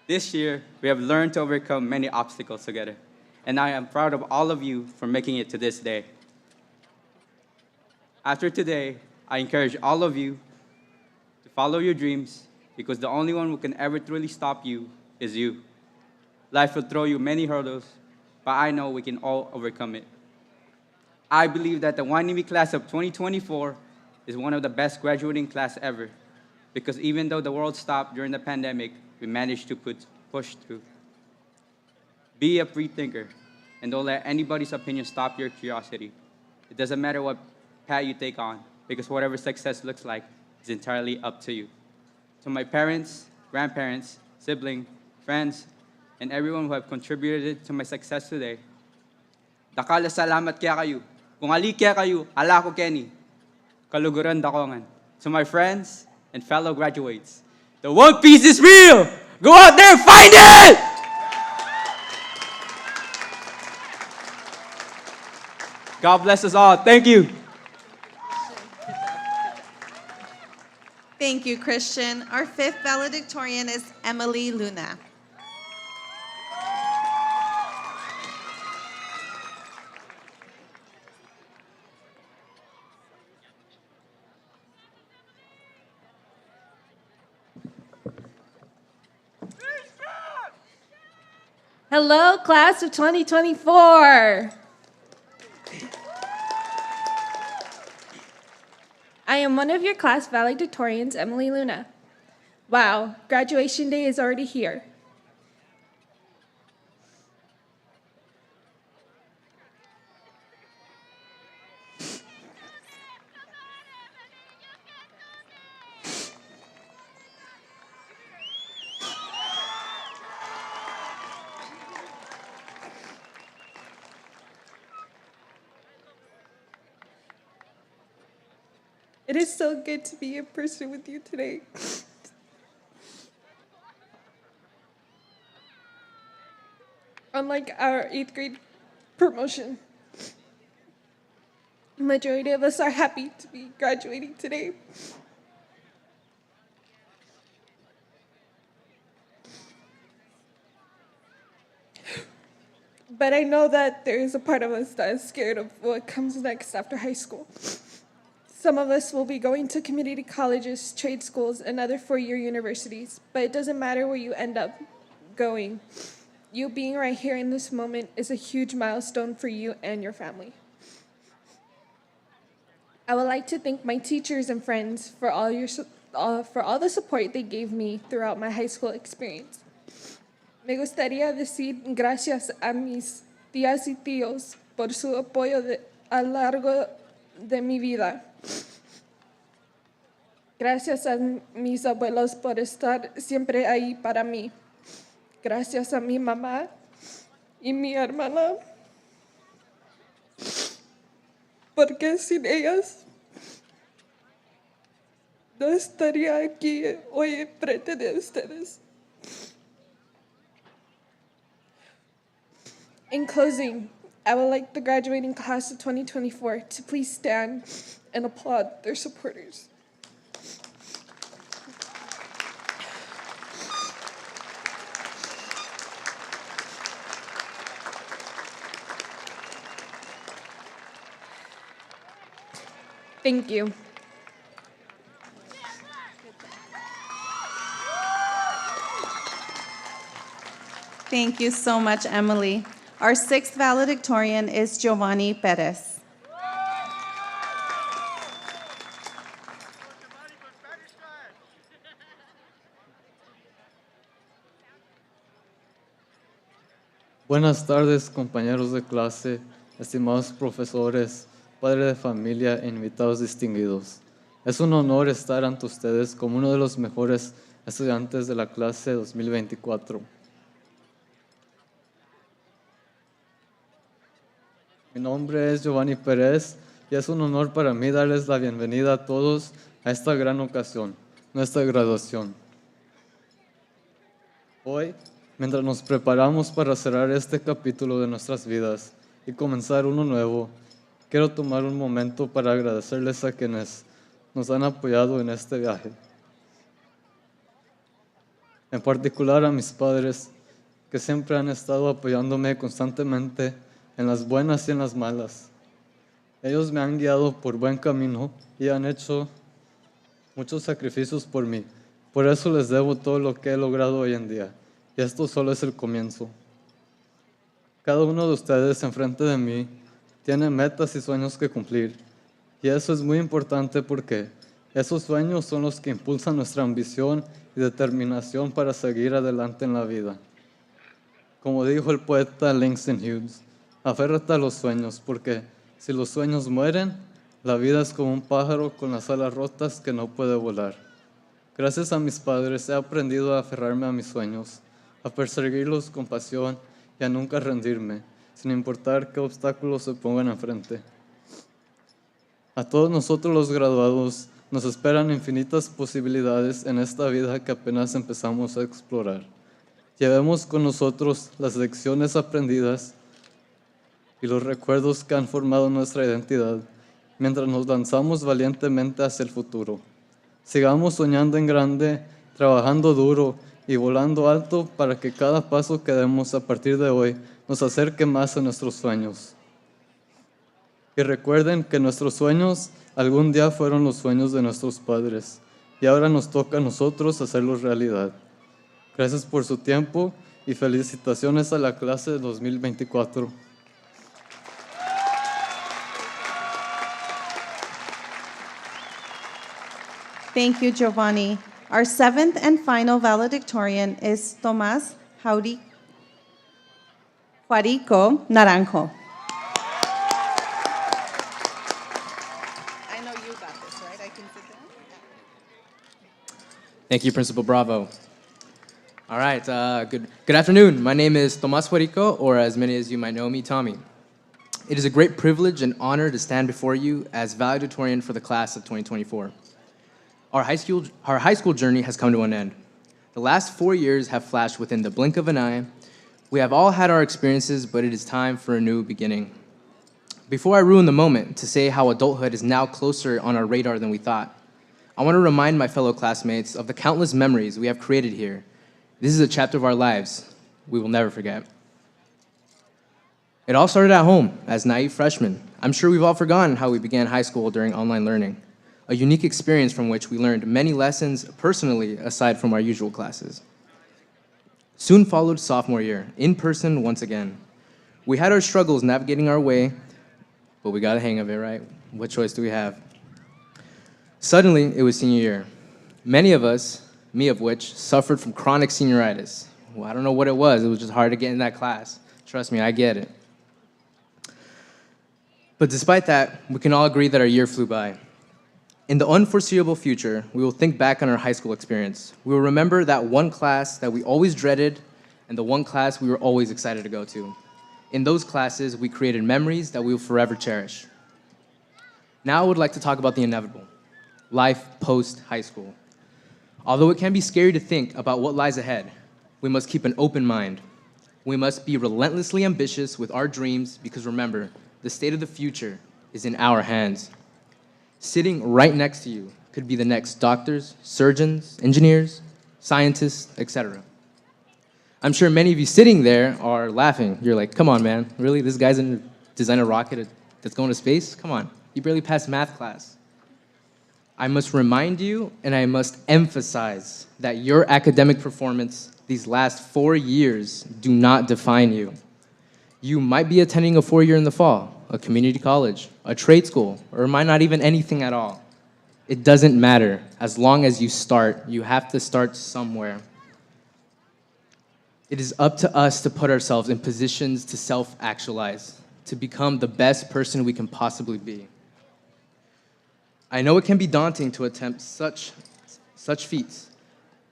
This year, we have learned to overcome many obstacles together, and I am proud of all of you for making it to this day. After today, I encourage all of you to follow your dreams, because the only one who can ever truly stop you is you. Life will throw you many hurdles, but I know we can all overcome it. I believe that the Hueneme class of 2024 is one of the best graduating class ever, because even though the world stopped during the pandemic, we managed to push through. Be a free thinker, and don't let anybody's opinion stop your curiosity. It doesn't matter what path you take on, because whatever success looks like is entirely up to you. To my parents, grandparents, siblings, friends, and everyone who have contributed to my success today, dakala salamat kaya kayo. Kung ali kaya kayo, ala ko Kenny. Kaluguran dakongan. To my friends and fellow graduates, the One Piece is real! Go out there and find it! God bless us all. Thank you. Thank you, Christian. Our fifth valedictorian is Emily Luna. Hello, class of 2024. I am one of your class valedictorians, Emily Luna. Wow, graduation day is already here. It is so good to be in person with you today. Unlike our 8th grade promotion, the majority of us are happy to be graduating today. But I know that there is a part of us that is scared of what comes next after high school. Some of us will be going to community colleges, trade schools, and other four-year universities, but it doesn't matter where you end up going. You being right here in this moment is a huge milestone for you and your family. I would like to thank my teachers and friends for all the support they gave me throughout my high school experience. Me gustaría decir gracias a mis tías y tíos por su apoyo a lo largo de mi vida. Gracias a mis abuelos por estar siempre ahí para mí. Gracias a mi mamá y mi hermana, porque sin ellas no estaría aquí hoy enfrente de ustedes. In closing, I would like the graduating class of 2024 to please stand and applaud their supporters. Thank you. Thank you so much, Emily. Our sixth valedictorian is Giovanni Perez. Buenas tardes, compañeros de clase, estimados profesores, padres de familia e invitados distinguidos. Es un honor estar ante ustedes como uno de los mejores estudiantes de la clase 2024. Mi nombre es Giovanni Pérez y es un honor para mí darles la bienvenida a todos a esta gran ocasión, nuestra graduación. Hoy, mientras nos preparamos para cerrar este capítulo de nuestras vidas y comenzar uno nuevo, quiero tomar un momento para agradecerles a quienes nos han apoyado en este viaje. En particular a mis padres, que siempre han estado apoyándome constantemente en las buenas y en las malas. Ellos me han guiado por buen camino y han hecho muchos sacrificios por mí. Por eso les debo todo lo que he logrado hoy en día. Y esto solo es el comienzo. Cada uno de ustedes enfrente de mí tiene metas y sueños que cumplir. Y eso es muy importante porque esos sueños son los que impulsan nuestra ambición y determinación para seguir adelante en la vida. Como dijo el poeta Langston Hughes, aférrate a los sueños porque si los sueños mueren, la vida es como un pájaro con las alas rotas que no puede volar. Gracias a mis padres he aprendido a aferrarme a mis sueños, a perseguirlos con pasión y a nunca rendirme, sin importar qué obstáculos se pongan enfrente. A todos nosotros los graduados nos esperan infinitas posibilidades en esta vida que apenas empezamos a explorar. Llevemos con nosotros las lecciones aprendidas y los recuerdos que han formado nuestra identidad mientras nos lanzamos valientemente hacia el futuro. Sigamos soñando en grande, trabajando duro y volando alto para que cada paso que demos a partir de hoy nos acerque más a nuestros sueños. Y recuerden que nuestros sueños algún día fueron los sueños de nuestros padres y ahora nos toca a nosotros hacerlos realidad. Gracias por su tiempo y felicitaciones a la clase de 2024. Thank you, Giovanni. Our seventh and final valedictorian is Tomás Juarico Naranjo. I know you got this, right? I can sit down? Thank you, Principal Bravo. All right, good afternoon. My name is Tomás Juarico, or as many as you might know me, Tommy. It is a great privilege and honor to stand before you as valedictorian for the class of 2024. Our high school journey has come to an end. The last 4 years have flashed within the blink of an eye. We have all had our experiences, but it is time for a new beginning. Before I ruin the moment to say how adulthood is now closer on our radar than we thought, I want to remind my fellow classmates of the countless memories we have created here. This is a chapter of our lives we will never forget. It all started at home as naive freshmen. I'm sure we've all forgotten how we began high school during online learning, a unique experience from which we learned many lessons personally aside from our usual classes. Soon followed sophomore year, in person once again. We had our struggles navigating our way, but we got a hang of it, right? What choice do we have? Suddenly, it was senior year. Many of us, me of which, suffered from chronic senioritis. Well, I don't know what it was just hard to get in that class. Trust me, I get it. But despite that, we can all agree that our year flew by. In the unforeseeable future, we will think back on our high school experience. We will remember that one class that we always dreaded and the one class we were always excited to go to. In those classes, we created memories that we will forever cherish. Now I would like to talk about the inevitable, life post-high school. Although it can be scary to think about what lies ahead, we must keep an open mind. We must be relentlessly ambitious with our dreams because remember, the state of the future is in our hands. Sitting right next to you could be the next doctors, surgeons, engineers, scientists, etc. I'm sure many of you sitting there are laughing. You're like, come on, man, really? This guy's gonna design a rocket that's going to space? Come on, you barely passed math class. I must remind you and I must emphasize that your academic performance these last 4 years do not define you. You might be attending a 4-year in the fall, a community college, a trade school, or might not even anything at all. It doesn't matter. As long as you start, you have to start somewhere. It is up to us to put ourselves in positions to self-actualize, to become the best person we can possibly be. I know it can be daunting to attempt such feats.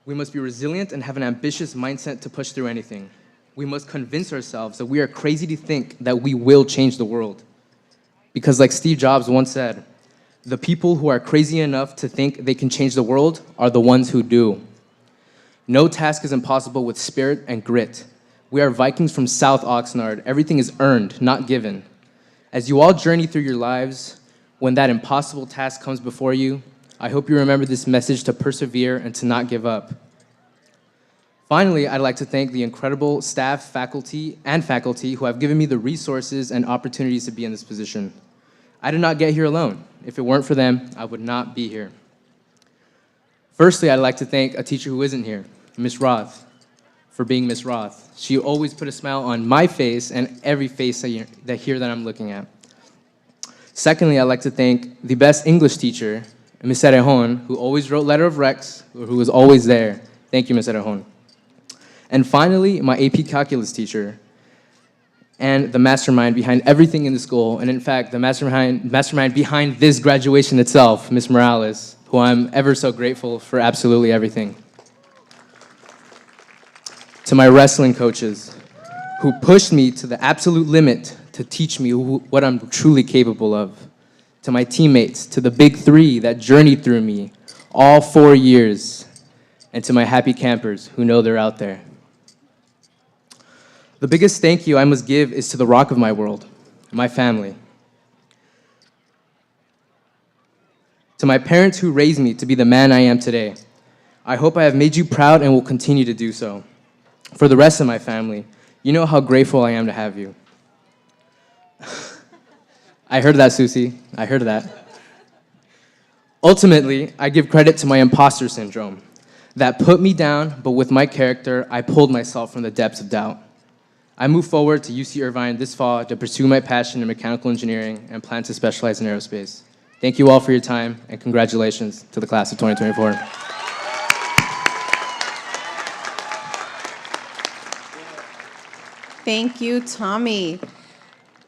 We must be resilient and have an ambitious mindset to push through anything. We must convince ourselves that we are crazy to think that we will change the world. Because like Steve Jobs once said, the people who are crazy enough to think they can change the world are the ones who do. No task is impossible with spirit and grit. We are Vikings from South Oxnard. Everything is earned, not given. As you all journey through your lives, when that impossible task comes before you, I hope you remember this message to persevere and to not give up. Finally, I'd like to thank the incredible staff, faculty who have given me the resources and opportunities to be in this position. I did not get here alone. If it weren't for them, I would not be here. Firstly, I'd like to thank a teacher who isn't here, Miss Roth, for being Miss Roth. She always put a smile on my face and every face that I'm looking at. Secondly, I'd like to thank the best English teacher, Miss Erejon, who always wrote letter of recs, who was always there. Thank you, Miss Erejon. And finally, my AP Calculus teacher, and the mastermind behind everything in the school, and in fact, the mastermind behind this graduation itself, Miss Morales, who I'm ever so grateful for absolutely everything. To my wrestling coaches, who pushed me to the absolute limit to teach me what I'm truly capable of. To my teammates, to the big three that journeyed through me all 4 years, and to my happy campers who know they're out there. The biggest thank you I must give is to the rock of my world, my family. To my parents who raised me to be the man I am today. I hope I have made you proud and will continue to do so. For the rest of my family, you know how grateful I am to have you. I heard that, Susie. I heard that. Ultimately, I give credit to my imposter syndrome. That put me down, but with my character, I pulled myself from the depths of doubt. I moved forward to UC Irvine this fall to pursue my passion in mechanical engineering and plan to specialize in aerospace. Thank you all for your time, and congratulations to the class of 2024. Thank you, Tommy.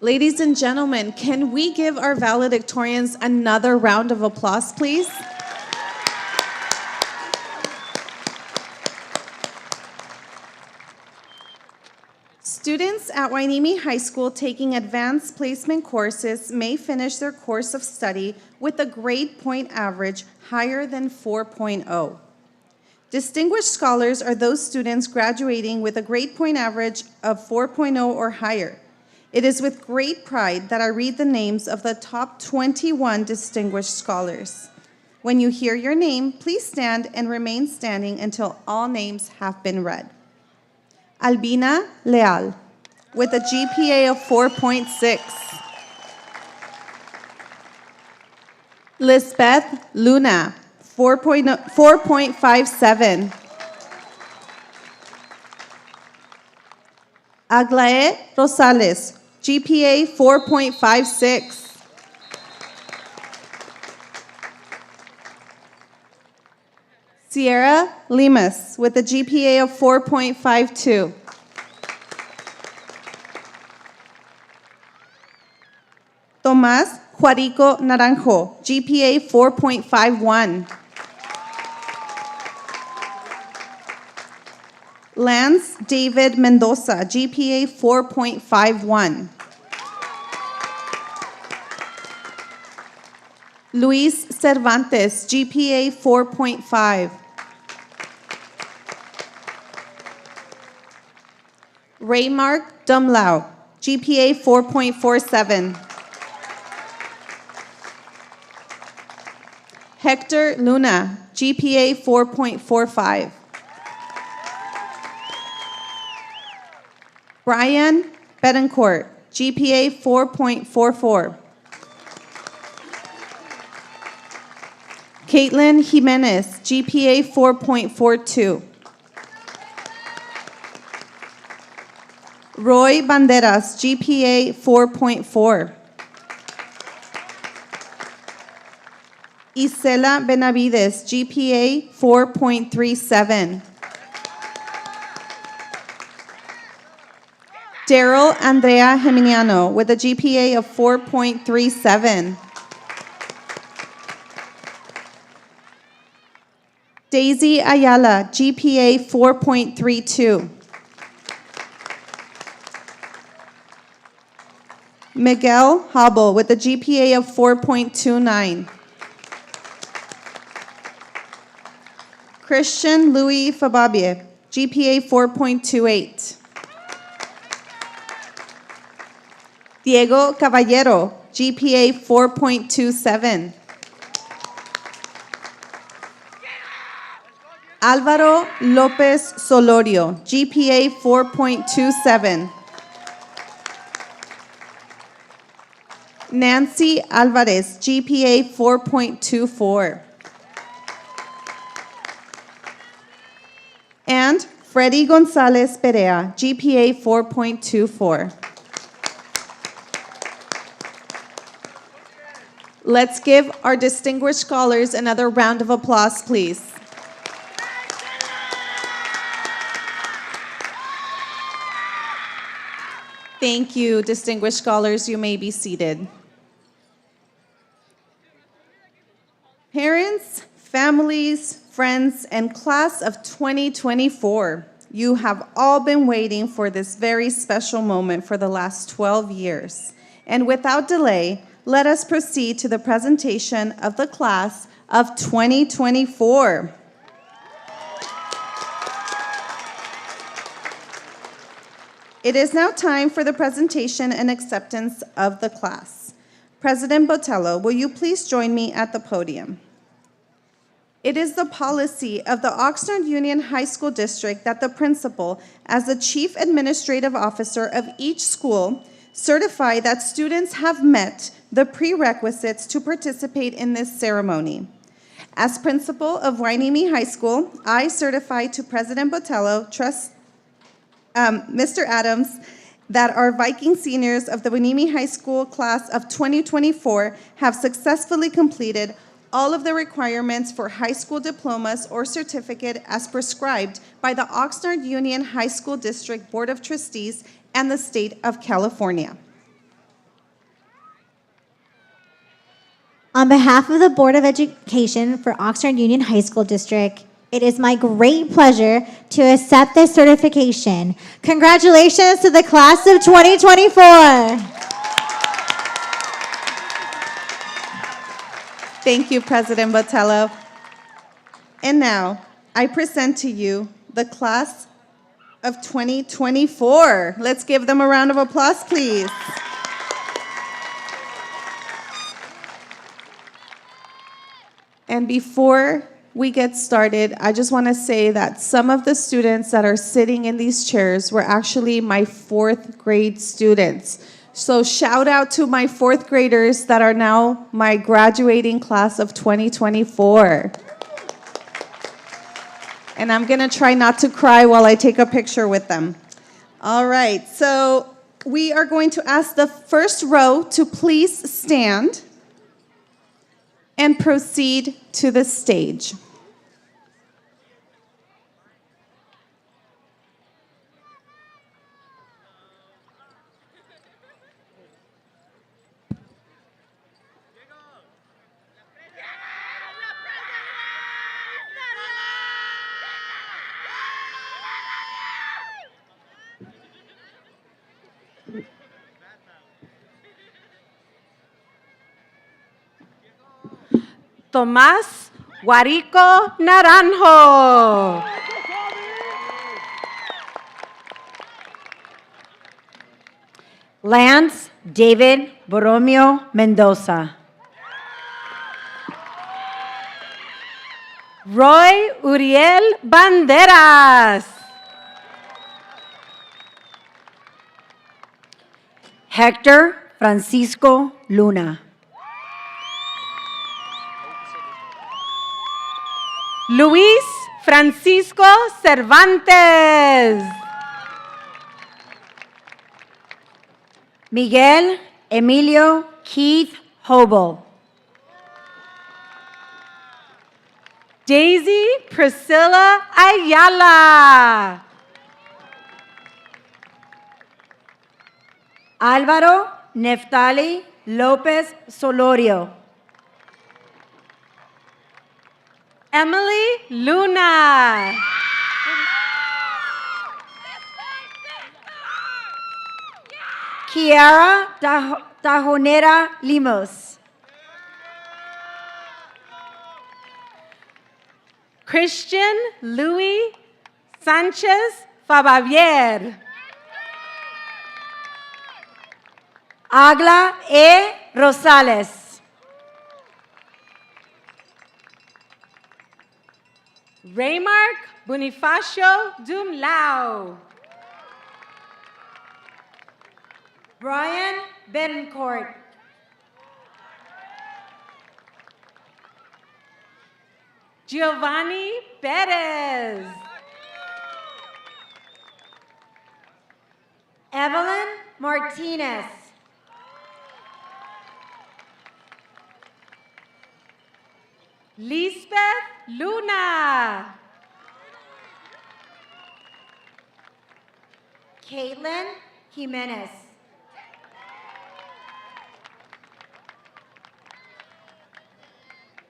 Ladies and gentlemen, can we give our valedictorians another round of applause, please? Students at Hueneme High School taking advanced placement courses may finish their course of study with a grade point average higher than 4.0. Distinguished scholars are those students graduating with a grade point average of 4.0 or higher. It is with great pride that I read the names of the top 21 distinguished scholars. When you hear your name, please stand and remain standing until all names have been read. Albina Leal, with a GPA of 4.6. Lisbeth Luna, 4.57. Aglaé Rosales, GPA 4.56. Sierra Limas with a GPA of 4.52. Tomás Juarico Naranjo, GPA 4.51. Lance David Mendoza, GPA 4.51. Luis Cervantes, GPA 4.5. Rayar, cum laude, GPA 4.47. Hector Luna, GPA 4.45. Brian Betancourt, GPA 4.44. Caitlin Jimenez, GPA 4.42. Roy Banderas, GPA 4.4. Isela Benavides, GPA 4.37. Daryl Andrea Geminiano with a GPA of 4.37. Daisy Ayala, GPA 4.32. Miguel Hobble with a GPA of 4.29. Christian Louis Fababie, GPA 4.28. Diego Caballero, GPA 4.27. Álvaro López Solorio, GPA 4.27. Nancy Alvarez, GPA 4.24. And Freddy Gonzalez Perea, GPA 4.24. Let's give our distinguished scholars another round of applause, please. Thank you, distinguished scholars. You may be seated. Parents, families, friends, and class of 2024, you have all been waiting for this very special moment for the last 12 years. And without delay, let us proceed to the presentation of the class of 2024. It is now time for the presentation and acceptance of the class. President Botello, will you please join me at the podium? It is the policy of the Oxnard Union High School District that the principal, as the chief administrative officer of each school, certify that students have met the prerequisites to participate in this ceremony. As principal of Hueneme High School, I certify to President Botello, Mr. Adams, that our Viking seniors of the Hueneme High School class of 2024 have successfully completed all of the requirements for high school diplomas or certificate as prescribed by the Oxnard Union High School District Board of Trustees and the State of California. On behalf of the Board of Education for Oxnard Union High School District, it is my great pleasure to accept this certification. Congratulations to the class of 2024. Thank you, President Botello. And now, I present to you the class of 2024. Let's give them a round of applause, please. And before we get started, I just want to say that some of the students that are sitting in these chairs were actually my fourth grade students. So shout out to my fourth graders that are now my graduating class of 2024. And I'm going to try not to cry while I take a picture with them. All right, so we are going to ask the first row to please stand and proceed to the stage. Tomás Guarico Naranjo. Lance David Borromeo Mendoza. Roy Uriel Banderas. Hector Francisco Luna. Luis Francisco Cervantes. Miguel Emilio Keith Hobel. Daisy Priscilla Ayala. Álvaro Neftali López Solorio. Emily Luna. Kiara Tajonera Limos. Christian Louis Sanchez Fabavier. Agla E. Rosales. Raymark Bonifacio Dumlao. Brian Betancourt. Giovanni Perez. Evelyn Martinez. Lisbeth Luna. Caitlin Jimenez.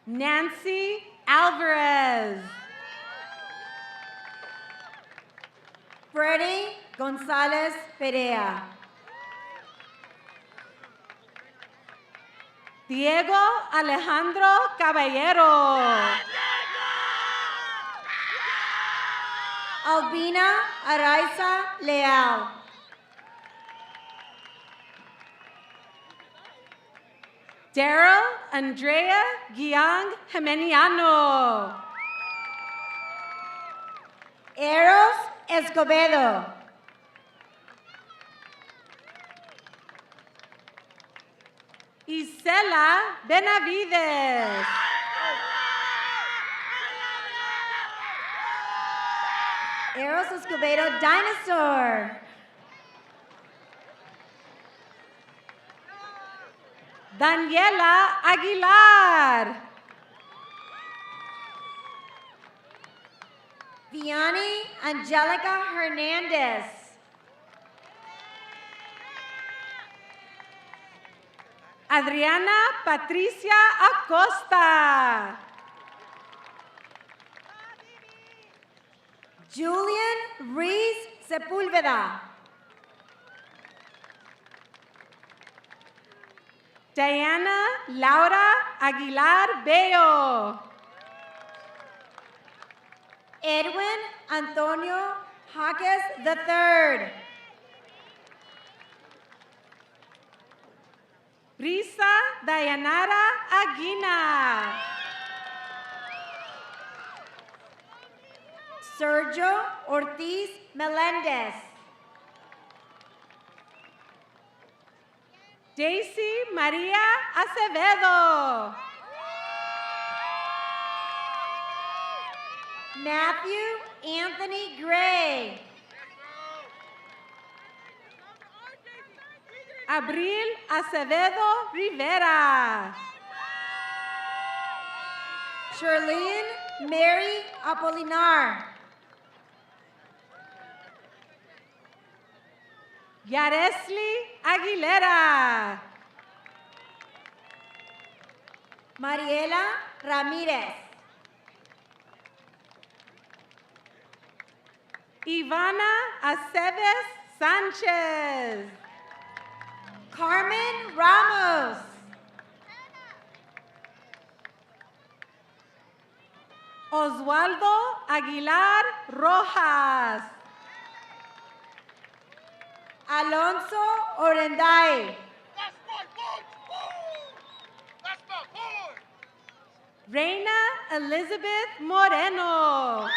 Nancy Alvarez. Freddie Gonzalez Perea. Diego Alejandro Caballero. Albina Araiza Leal. Daryl Andrea Guiang Gemeniano. Eros Escobedo. Isela Benavides. Eros Escobedo Dinosaur. Daniela Aguilar. Vianney Angelica Hernandez. Adriana Patricia Acosta. Julian Reese Sepúlveda. Diana Laura Aguilar Bello. Edwin Antonio Jaques III. Brisa Dayanara Aguina. Sergio Ortiz Melendez. Daisy Maria Acevedo. Matthew Anthony Gray. Abril Acevedo Rivera. Charlene Mary Apolinar. Yaresli Aguilera. Mariela Ramírez. Ivana Aceves Sánchez. Carmen Ramos. Oswaldo Aguilar Rojas. Alonso Orenday. Reina Elizabeth Moreno.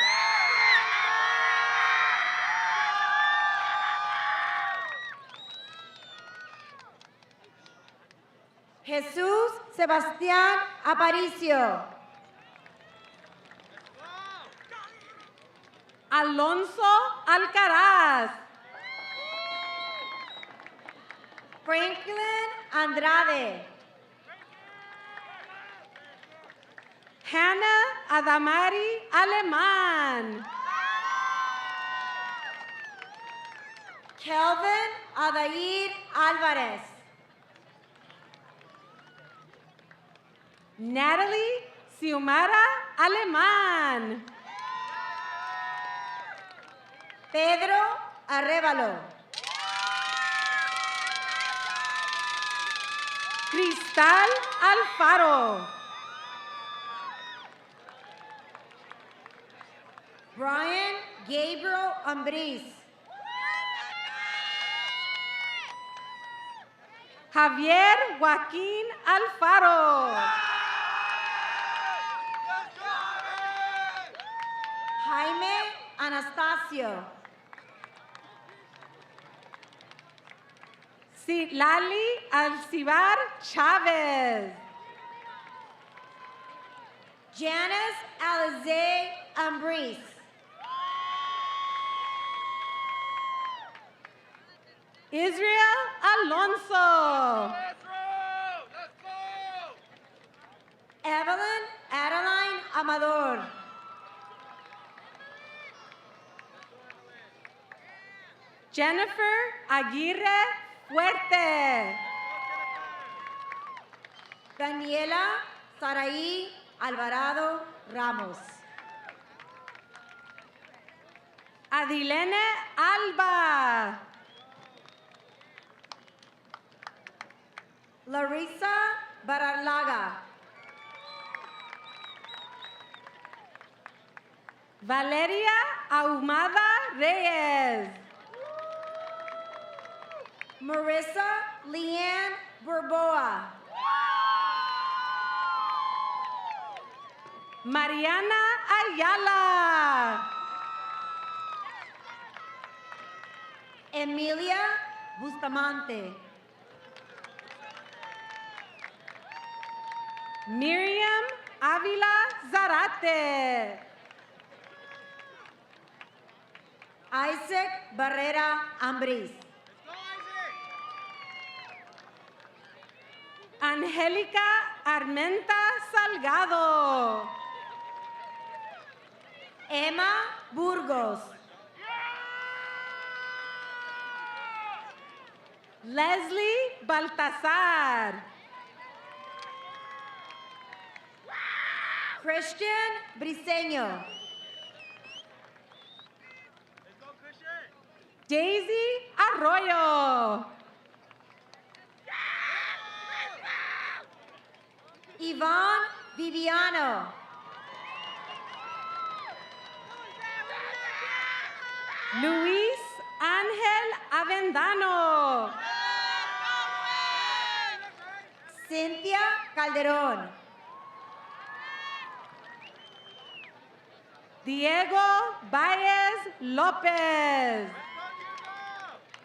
Jesús Sebastián Aparicio. Alonso Alcaraz. Franklin Andrade. Hannah Adamari Alemán. Kelvin Adair Alvarez. Natalie Xiomara Alemán. Pedro Arevalo. Cristal Alfaro. Brian Gabriel Ambriz. Javier Joaquín Alfaro. Jaime Anastasio. Lali Alcibar Chavez. Janice Alize Ambriz. Israel Alonso. Evelyn Adeline Amador. Jennifer Aguirre Fuerte. Daniela Saraí Alvarado Ramos. Adilene Alba. Larissa Baralaga. Valeria Ahumada Reyes. Marissa Leanne Burboa. Mariana Ayala. Emilia Bustamante. Miriam Avila Zarate. Isaac Barrera Ambriz. Angélica Armenta Salgado. Emma Burgos. Leslie Baltazar. Christian Briseño. Daisy Arroyo. Yvonne Viviano. Luis Ángel Avendano. Cynthia Calderón. Diego Baez López.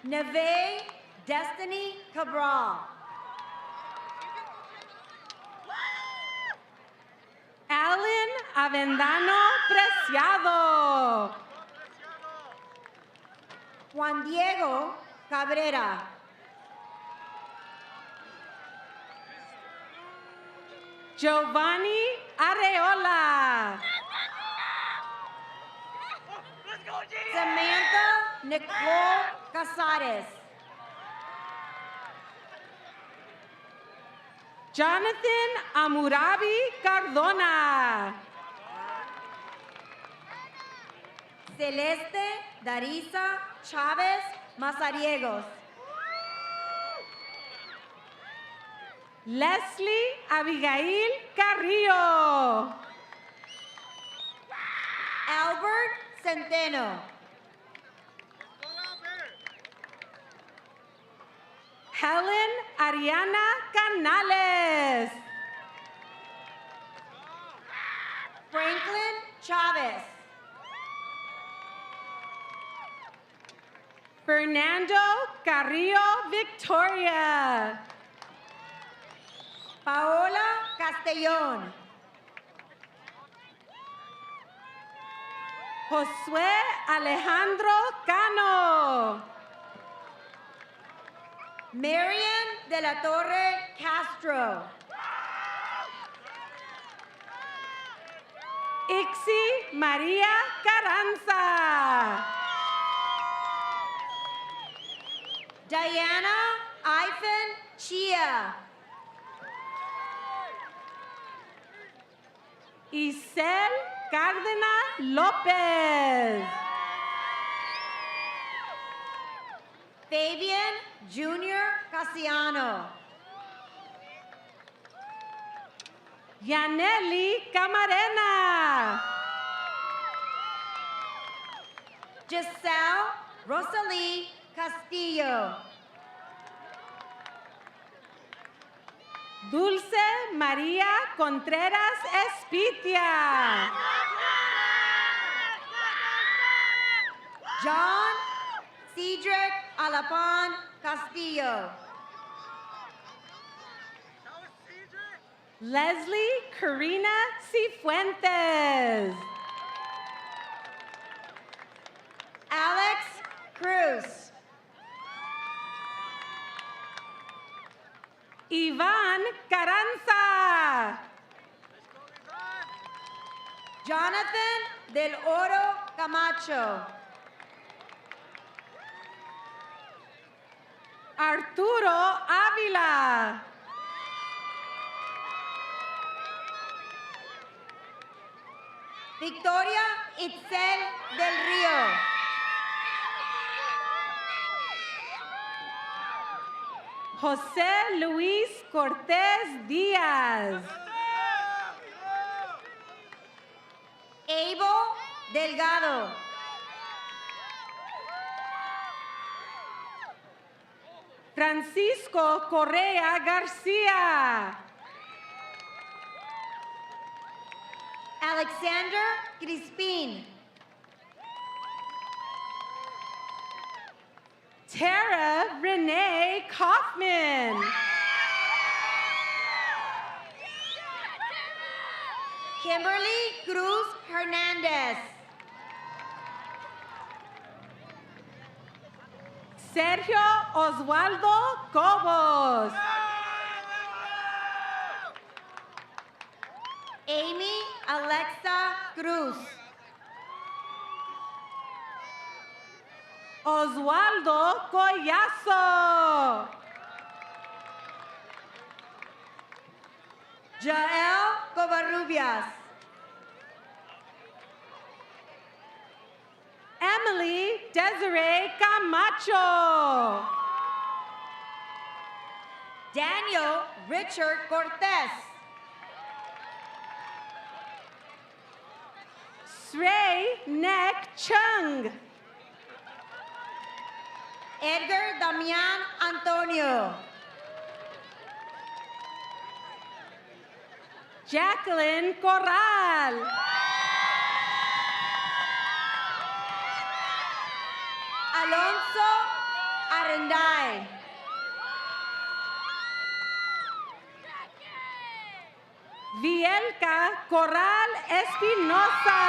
Neve Destiny Cabral. Alan Avendano Preciado. Juan Diego Cabrera. Giovanni Areola. Samantha Nicole Casares. Jonathan Amurabi Cardona. Celeste Darisa Chávez Mazariegos. Leslie Abigail Carrillo. Albert Centeno. Helen Ariana Canales. Franklin Chavez. Fernando Carrillo Victoria. Paola Castellón. Josué Alejandro Cano. Marian de la Torre Castro. Ixi María Carranza. Diana Ifen Chia. Isel Cárdenas López. Fabian Junior Casiano. Yaneli Camarena. Giselle Rosalie Castillo. Dulce María Contreras Espitia. John Cedric Alapan Castillo. Leslie Karina Cifuentes. Alex Cruz. Iván Carranza. Jonathan del Oro Camacho. Arturo Ávila. Victoria Itzel del Río. José Luis Cortés Díaz. Abel Delgado. Francisco Correa García. Alexander Crispin. Tara Renee Kaufman. Kimberly Cruz Hernandez. Sergio Oswaldo Cobos. Amy Alexa Cruz. Oswaldo Collazo. Jael Covarrubias. Emily Desiree Camacho. Daniel Richard Cortez. Srey Nek Chung. Edgar Damian Antonio. Jacqueline Corral. Alonso Arenday. Vielka Corral Espinosa.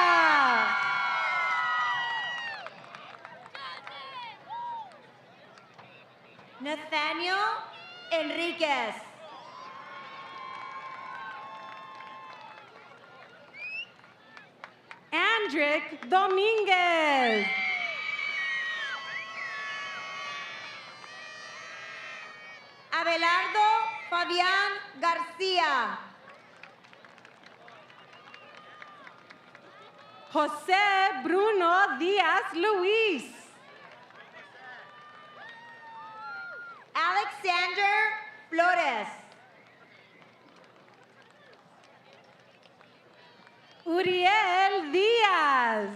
Nathaniel Enriquez. Andrick Dominguez. Abelardo Fabián García. José Bruno Díaz Luis. Alexander Flores. Uriel Díaz.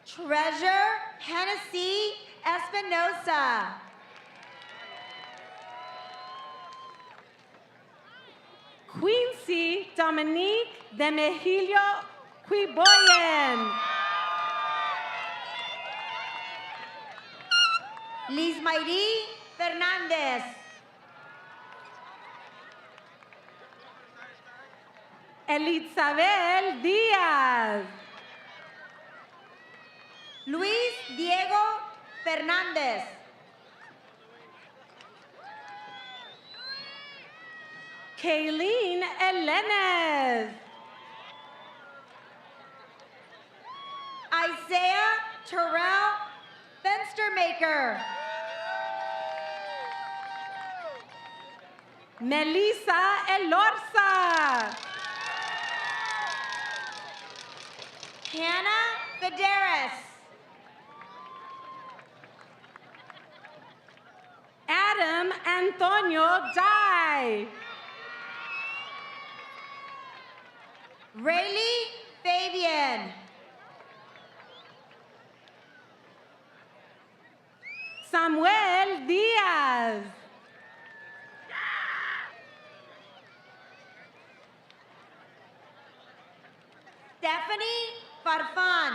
Treasure Hennessy Espinosa. Quincy Dominique de Mejillo Quiboyen. Liz Mayri Fernandez. Elizabel Díaz. Luis Diego Fernández. Kayleen Elenes. Isaiah Terrell Fenstermaker. Melissa Elorza. Hannah Fideris. Adam Antonio Dye. Rayleigh Fabian. Samuel Díaz. Stephanie Farfan.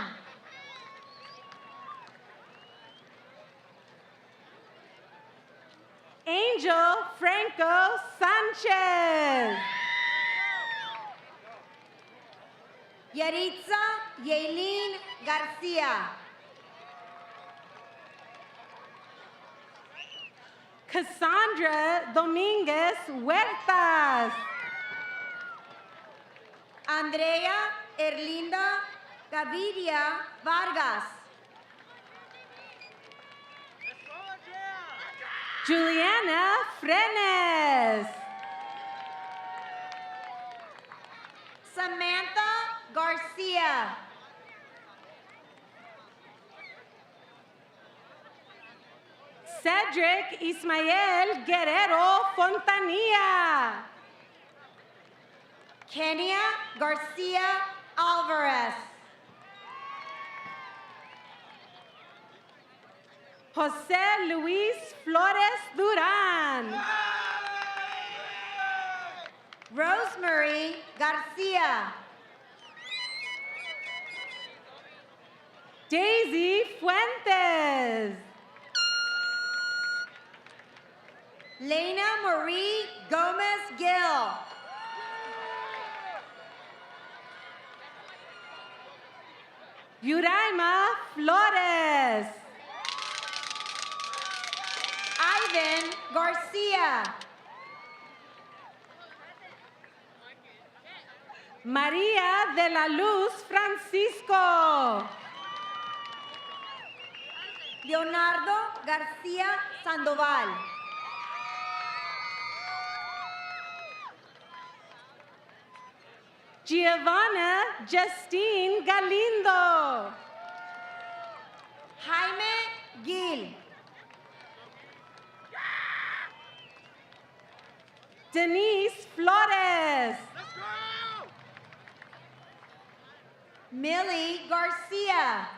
Angel Franco Sanchez. Yaritza Yaelin Garcia. Cassandra Dominguez Huertas. Andrea Erlinda Gaviria Vargas. Juliana Frenes. Samantha Garcia. Cedric Ismael Guerrero Fontanilla. Kenia Garcia Alvarez. José Luis Flores Duran. Rosemary Garcia. Daisy Fuentes. Lena Marie Gomez Gill. Yuraima Flores. Ivan Garcia. María de la Luz Francisco. Leonardo Garcia Sandoval. Giovanna Justine Galindo. Jaime Gil. Denise Flores. Millie Garcia.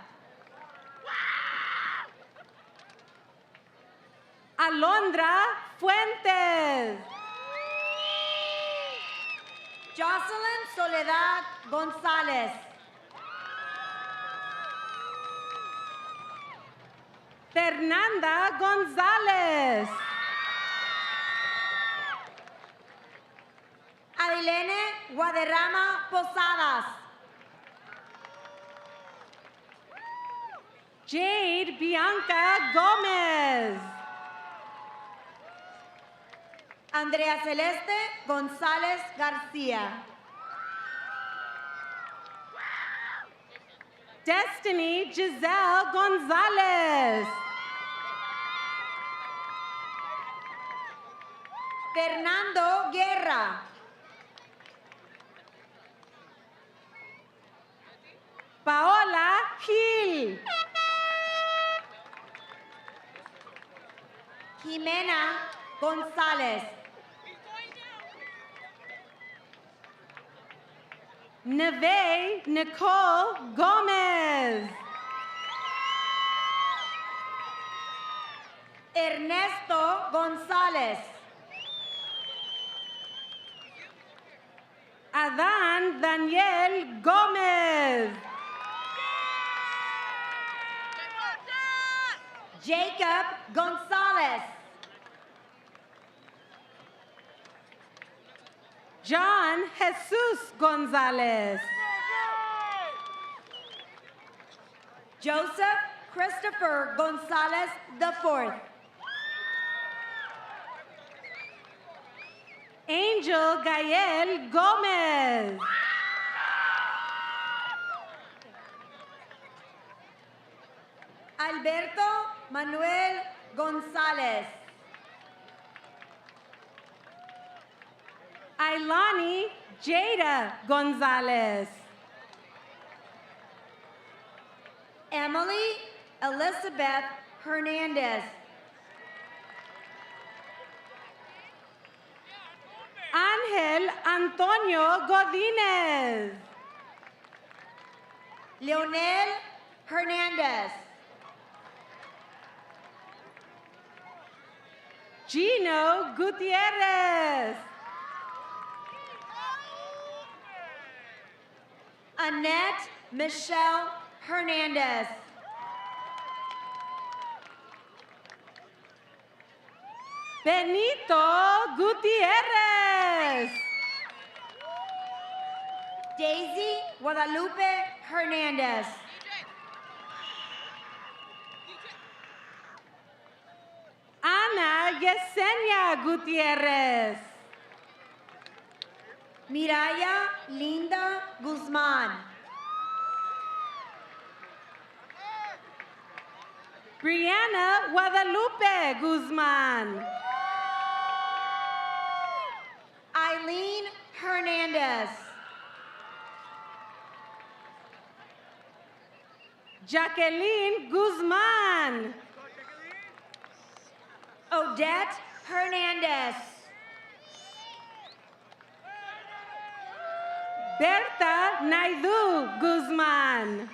Alondra Fuentes. Jocelyn Soledad González. Fernanda González. Adilene Guadarrama Posadas. Jade Bianca Gomez. Andrea Celeste González García. Destiny Giselle González. Fernando Guerra. Paola Gil. Jimena González. Neve Nicole Gomez. Ernesto González. Adán Daniel Gómez. Jacob González. John Jesus González. Joseph Christopher González IV. Angel Gael Gómez. Alberto Manuel González. Ailani Jada González. Emily Elizabeth Hernandez. Ángel Antonio Godínez. Leonel Hernandez. Gino Gutierrez. Annette Michelle Hernandez. Benito Gutierrez. Daisy Guadalupe Hernandez. Ana Yesenia Gutierrez. Miraya Linda Guzman. Brianna Guadalupe Guzman. Eileen Hernandez. Jacqueline Guzman. Odette Hernandez. Berta Naidu Guzman.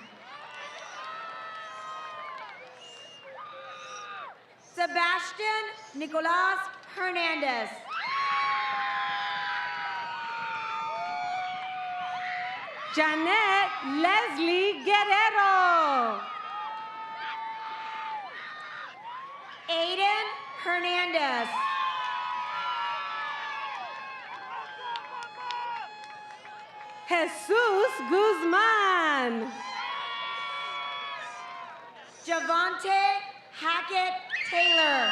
Sebastian Nicolas Hernandez. Janet Leslie Guerrero. Aiden Hernandez. Jesus Guzman. Javante Hackett Taylor.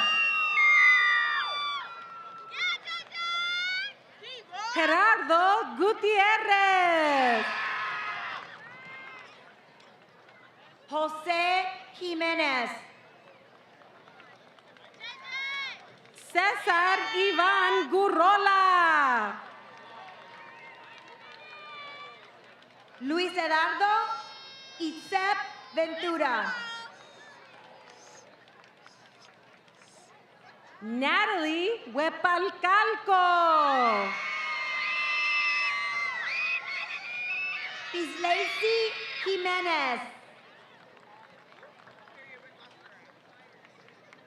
Gerardo Gutierrez. Jose Jimenez. César Iván Gurrola. Luis Eduardo Itzep Ventura. Natalie Huepalcalco. Islacy Jimenez.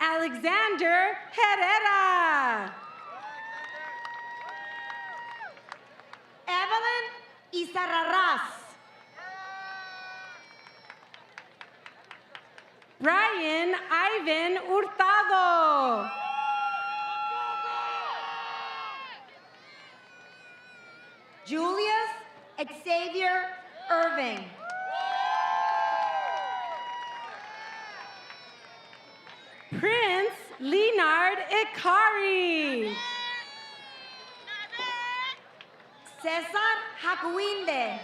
Alexander Herrera. Evelyn Izarrarás. Brian Ivan Hurtado. Julius Xavier Irving. Prince Leonard Ikari. Cesar Jacuinde.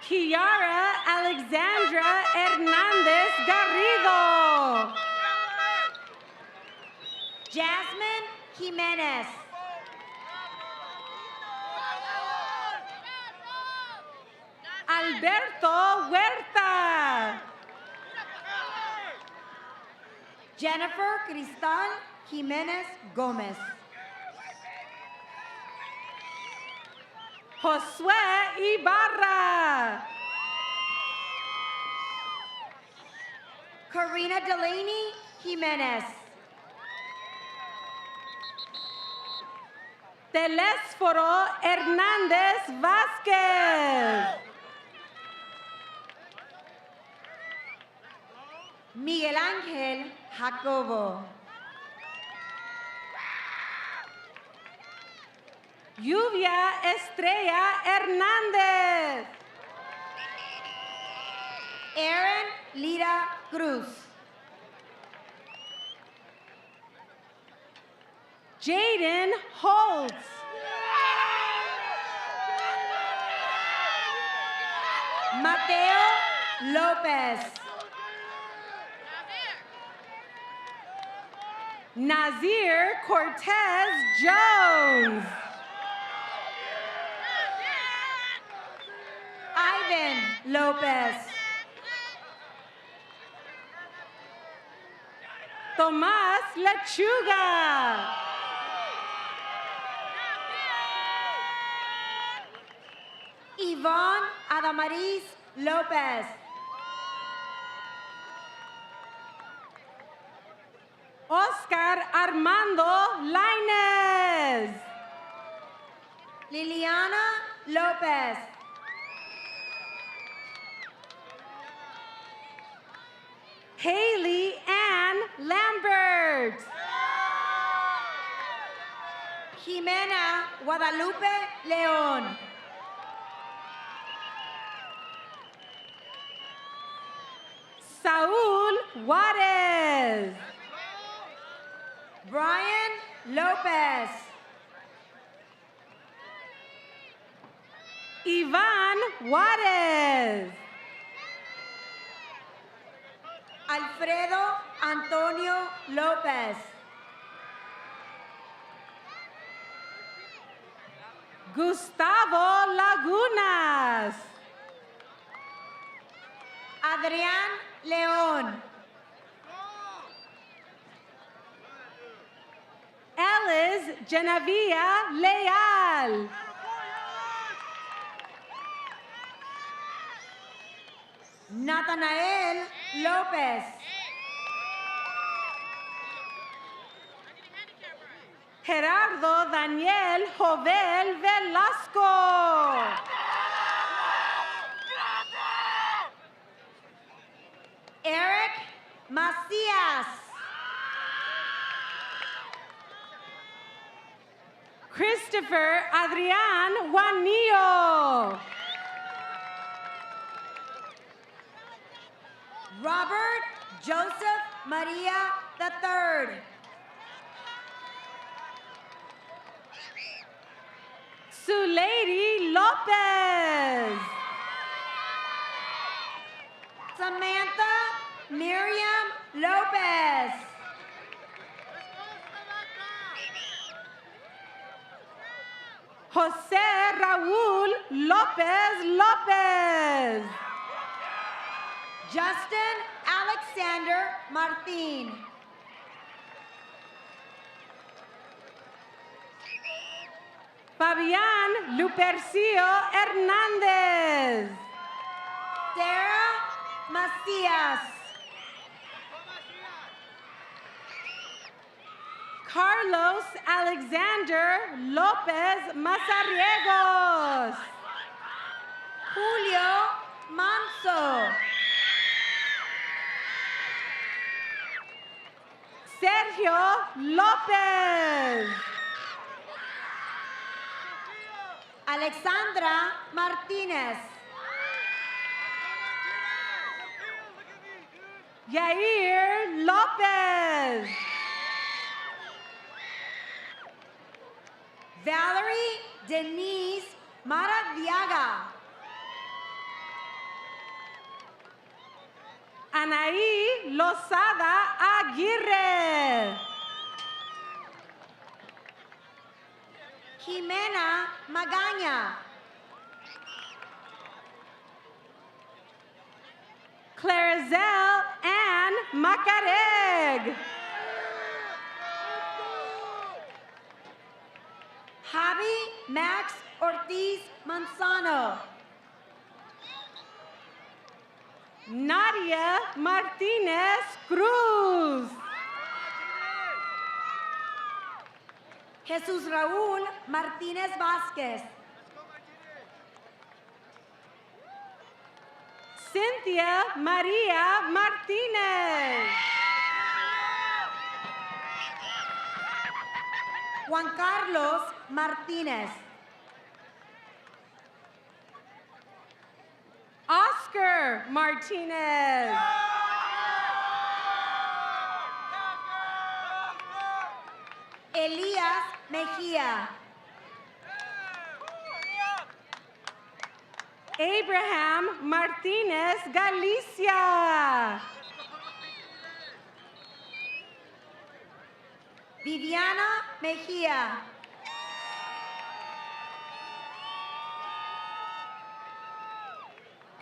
Kiara Alexandra Hernandez Garrido. Jasmine Jimenez. Alberto Huerta. Jennifer Cristal Jimenez Gomez. Josué Ibarra. Karina Delaney Jimenez. Telésforo Hernández Vázquez. Miguel Ángel Jacobo. Lluvia Estrella Hernández. Aaron Lira Cruz. Jaden Holtz. Mateo Lopez. Nazir Cortez Jones. Ivan Lopez. Tomás Lechuga. Yvonne Adamaris Lopez. Oscar Armando Lainez. Liliana Lopez. Haley Ann Lambert. Jimena Guadalupe León. Saúl Juárez. Brian Lopez. Iván Juárez. Alfredo Antonio López. Gustavo Lagunas. Adrián León. Ellis Genevia Leal. Natanael López. Gerardo Daniel Jovel Velasco. Eric Macías. Christopher Adrián Juanillo. Robert Joseph Maria III. Zulady Lopez. Samantha Miriam Lopez. José Raúl López López. Justin Alexander Martin. Fabián Lupercio Hernández. Sarah Macías. Carlos Alexander López Mazariegos. Julio Manso. Sergio López. Alexandra Martínez. Yair López. Valerie Denise Maradiaga. Anaí Lozada Aguirre. Jimena Magaña. Clarizel Ann Macareg. Javi Max Ortiz Manzano. Nadia Martinez Cruz. Jesus Raúl Martínez Vázquez. Cynthia Maria Martinez. Juan Carlos Martínez. Oscar Martinez. Elías Mejía. Abraham Martinez Galicia. Viviana Mejía.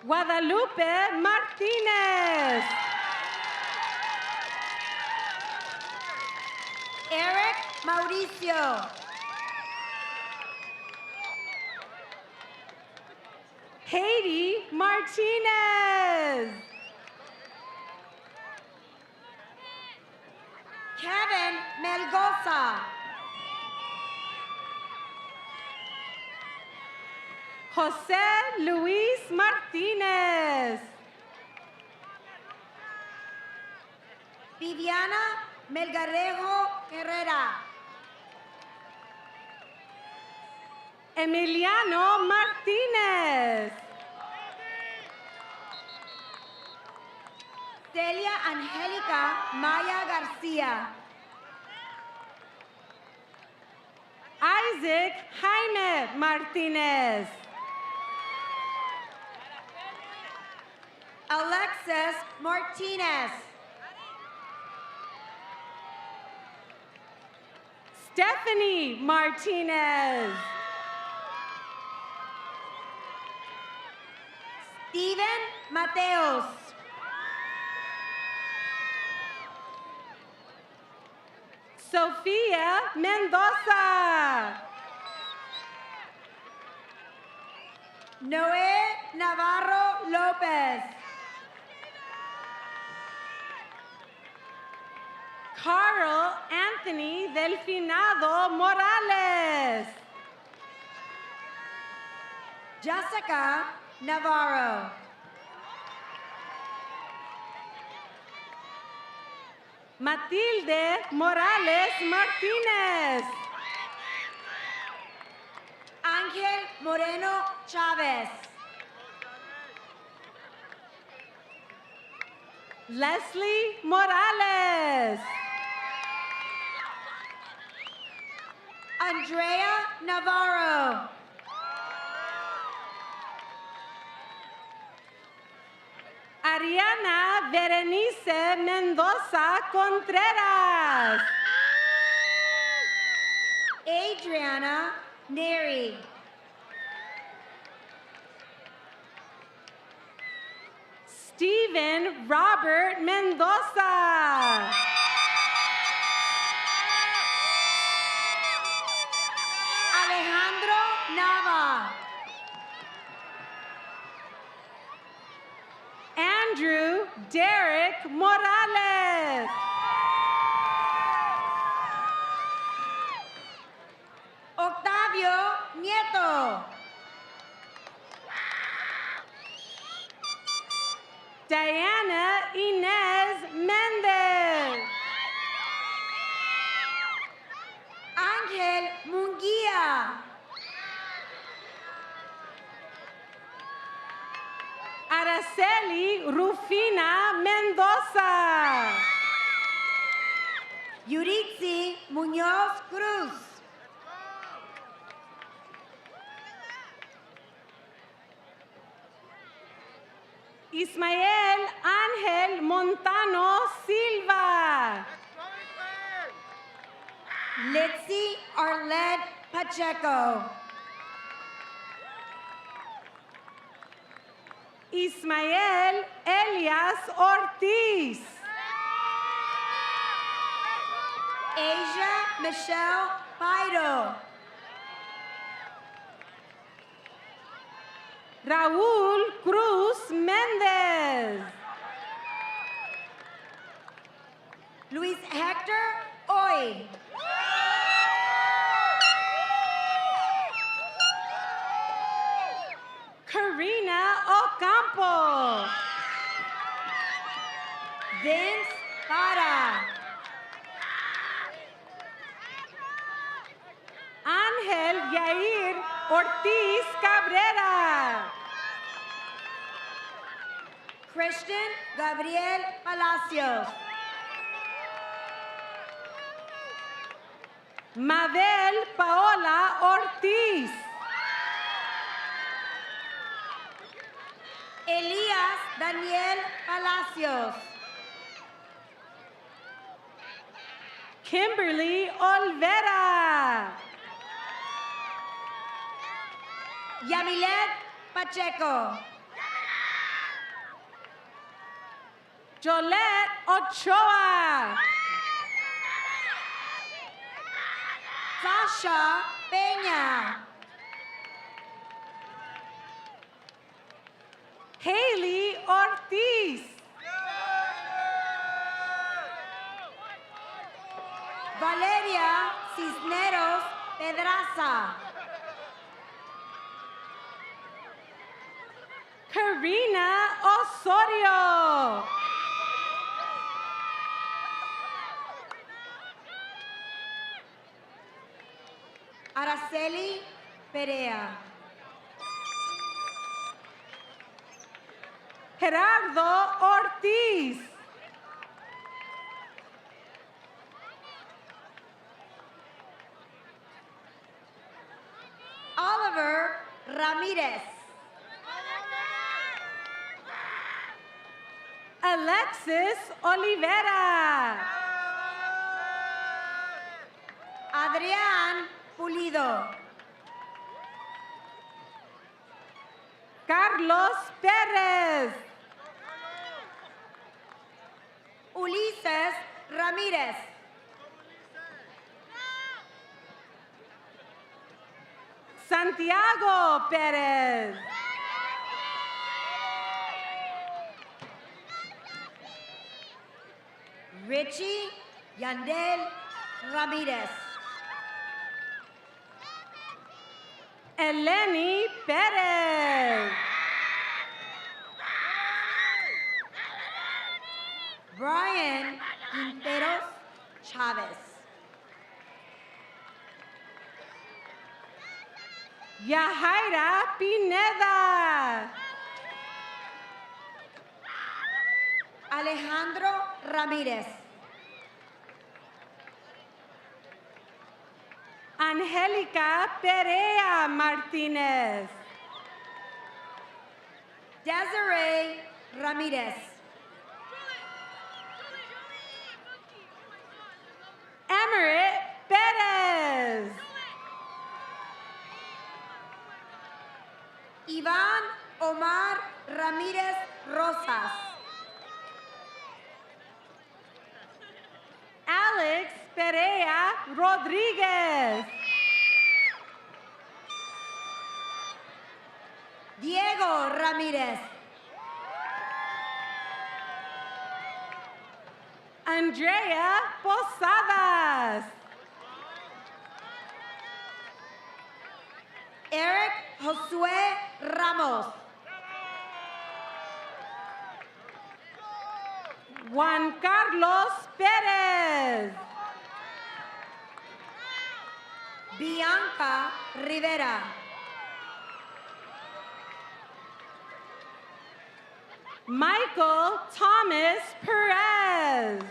Guadalupe Martinez. Eric Mauricio. Haiti Martinez. Kevin Melgoza. José Luis Martinez. Viviana Melgarejo Herrera. Emiliano Martinez. Celia Angélica Maya García. Isaac Jaime Martinez. Alexis Martinez. Stephanie Martinez. Steven Mateos. Sofia Mendoza. Noé Navarro López. Carl Anthony Delfinado Morales. Jessica Navarro. Matilde Morales Martinez. Ángel Moreno Chávez. Leslie Morales. Andrea Navarro. Ariana Berenice Mendoza Contreras. Adriana Neri. Stephen Robert Mendoza. Alejandro Nava. Andrew Derek Morales. Octavio Nieto. Diana Inez Mendez. Ángel Munguía. Araceli Rufina Mendoza. Yuritsi Muñoz Cruz. Ismael Ángel Montano Silva. Litzy Arlette Pacheco. Ismael Elias Ortiz. Asia Michelle Paido. Raúl Cruz Méndez. Luis Hector Oy. Karina Ocampo. Vince Para. Ángel Yair Ortiz Cabrera. Christian Gabriel Palacios. Mabel Paola Ortiz. Elías Daniel Palacios. Kimberly Olvera. Yamilet Pacheco. Jolette Ochoa. Sasha Peña. Haley Ortiz. Valeria Cisneros Pedraza. Karina Osorio. Araceli Perea. Gerardo Ortiz. Oliver Ramirez. Alexis Olivera. Adrián Pulido. Carlos Pérez. Ulises Ramírez. Santiago Pérez. Richie Yandel Ramírez. Eleni Pérez. Brian Quinteros Chávez. Yahaira Pineda. Alejandro Ramírez. Angélica Perea Martínez. Desiree Ramírez. Emmerich Pérez. Iván Omar Ramírez Rosas. Alex Perea Rodríguez. Diego Ramírez. Andrea Posadas. Eric Josué Ramos. Juan Carlos Pérez. Bianca Rivera. Michael Thomas Perez.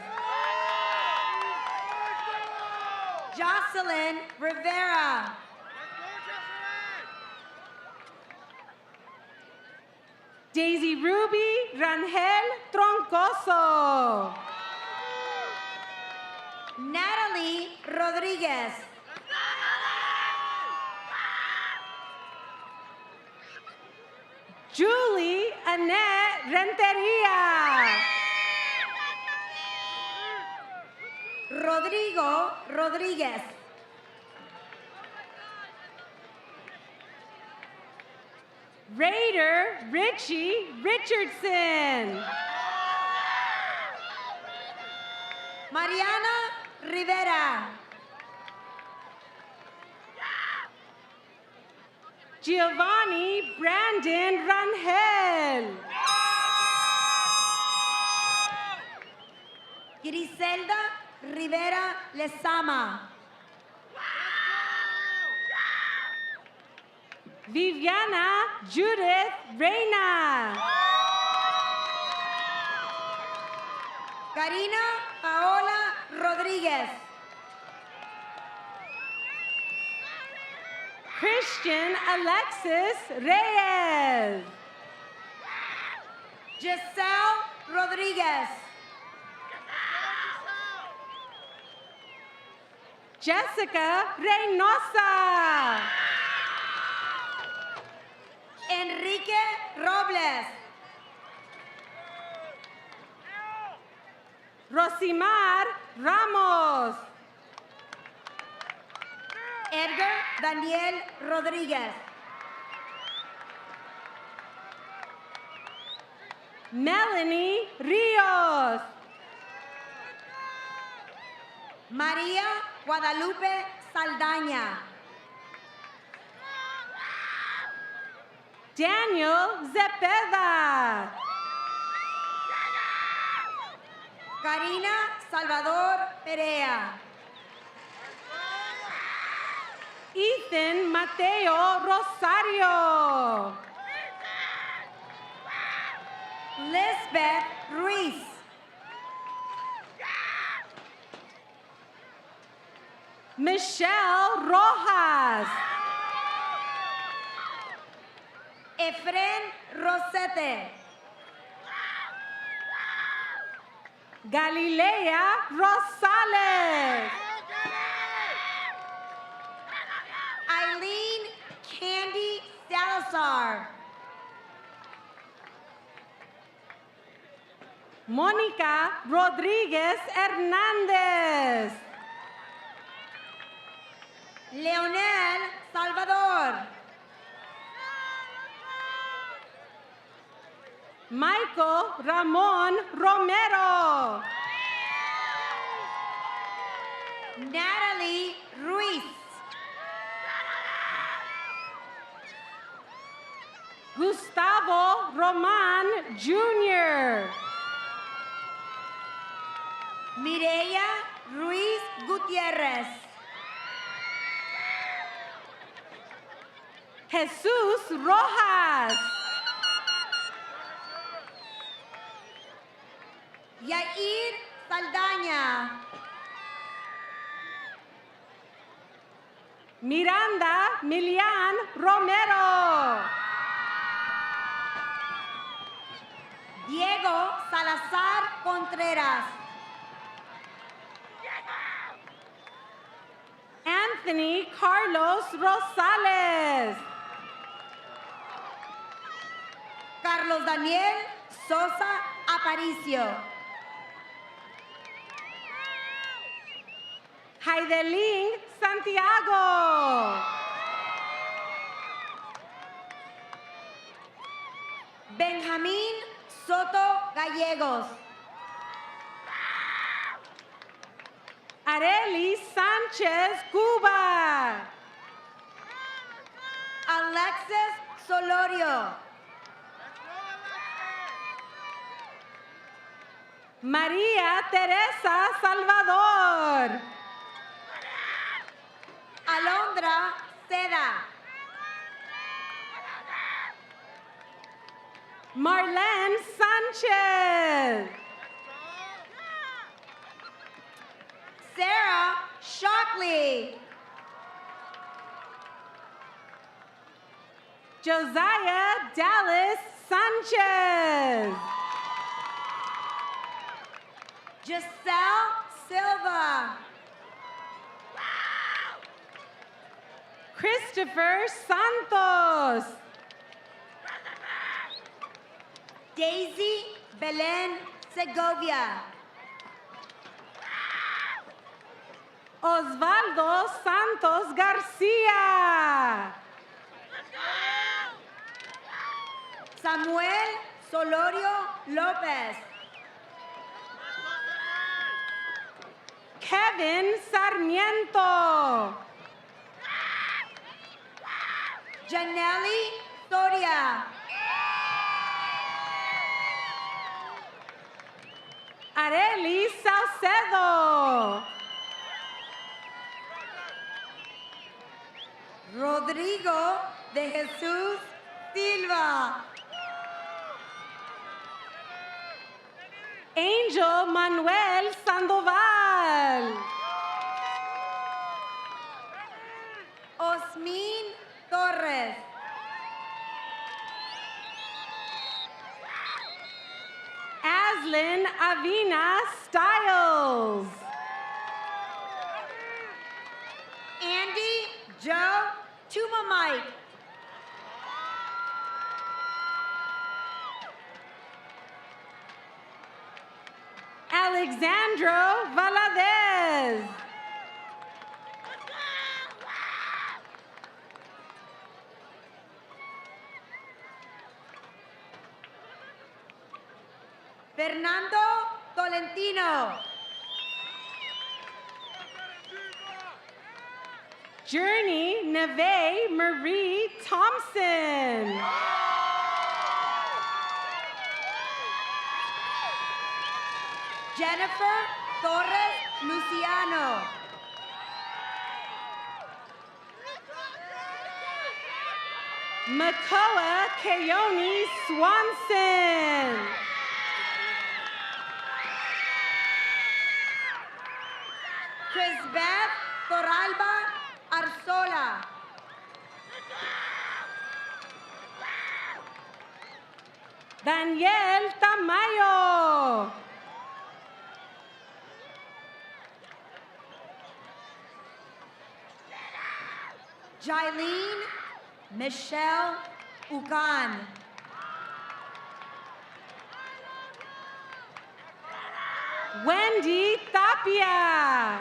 Jocelyn Rivera. Daisy Ruby Rangel Troncoso. Natalie Rodríguez. Julie Annette Renteria. Rodrigo Rodríguez. Raider Richie Richardson. Mariana Rivera. Giovanni Brandon Rangel. Griselda Rivera Lezama. Viviana Judith Reina. Karina Paola Rodríguez. Christian Alexis Reyes. Giselle Rodríguez. Jessica Reynosa. Enrique Robles. Rosimar Ramos. Edgar Daniel Rodríguez. Melanie Rios. María Guadalupe Saldaña. Daniel Zepeda. Karina Salvador Perea. Ethan Mateo Rosario. Lisbeth Ruiz. Michelle Rojas. Efren Rosete. Galilea Rosales. Eileen Candy Salazar. Mónica Rodríguez Hernández. Leonel Salvador. Michael Ramón Romero. Natalie Ruiz. Gustavo Román Jr. Mireya Ruiz Gutiérrez. Jesús Rojas. Yair Saldaña. Miranda Milian Romero. Diego Salazar Contreras. Anthony Carlos Rosales. Carlos Daniel Sosa Aparicio. Heidelín Santiago. Benjamín Soto Gallegos. Arely Sánchez Cuba. Alexis Solorio. María Teresa Salvador. Alondra Seda. Marlene Sánchez. Sarah Shockley. Josiah Dallas Sanchez. Giselle Silva. Christopher Santos. Daisy Belen Segovia. Osvaldo Santos Garcia. Samuel Solorio Lopez. Kevin Sarmiento. Janelli Soria. Arely Salcedo. Rodrigo de Jesús Silva. Angel Manuel Sandoval. Osmin Torres. Aslyn Avina Styles. Andy Joe Tumamite. Alexandro Valadez. Fernando Tolentino. Journey Neve Marie Thompson. Jennifer Torres Luciano. Makoa Keone Swanson. Crisbeth Torralba Arzola. Daniel Tamayo. Jailene Michelle Ucan. Wendy Tapia.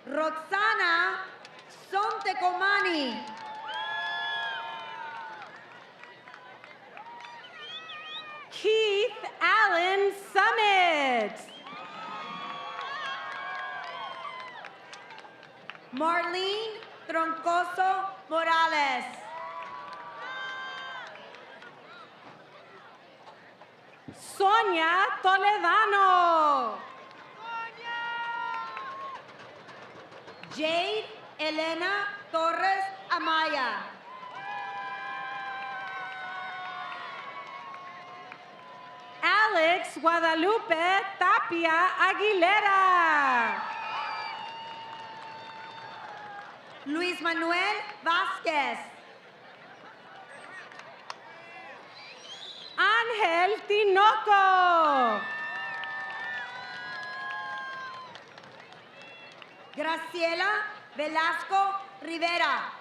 Roxana Sontecomani. Keith Allen Summit. Marlene Troncoso Morales. Sonia Toledano. Jade Elena Torres Amaya. Alex Guadalupe Tapia Aguilera. Luis Manuel Vázquez. Ángel Tinoco. Graciela Velasco Rivera.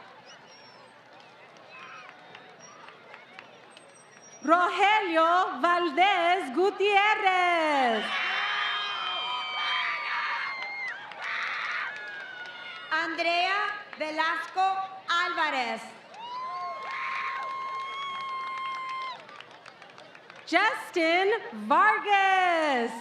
Rogelio Valdés Gutiérrez. Andrea Velasco Álvarez. Justin Vargas.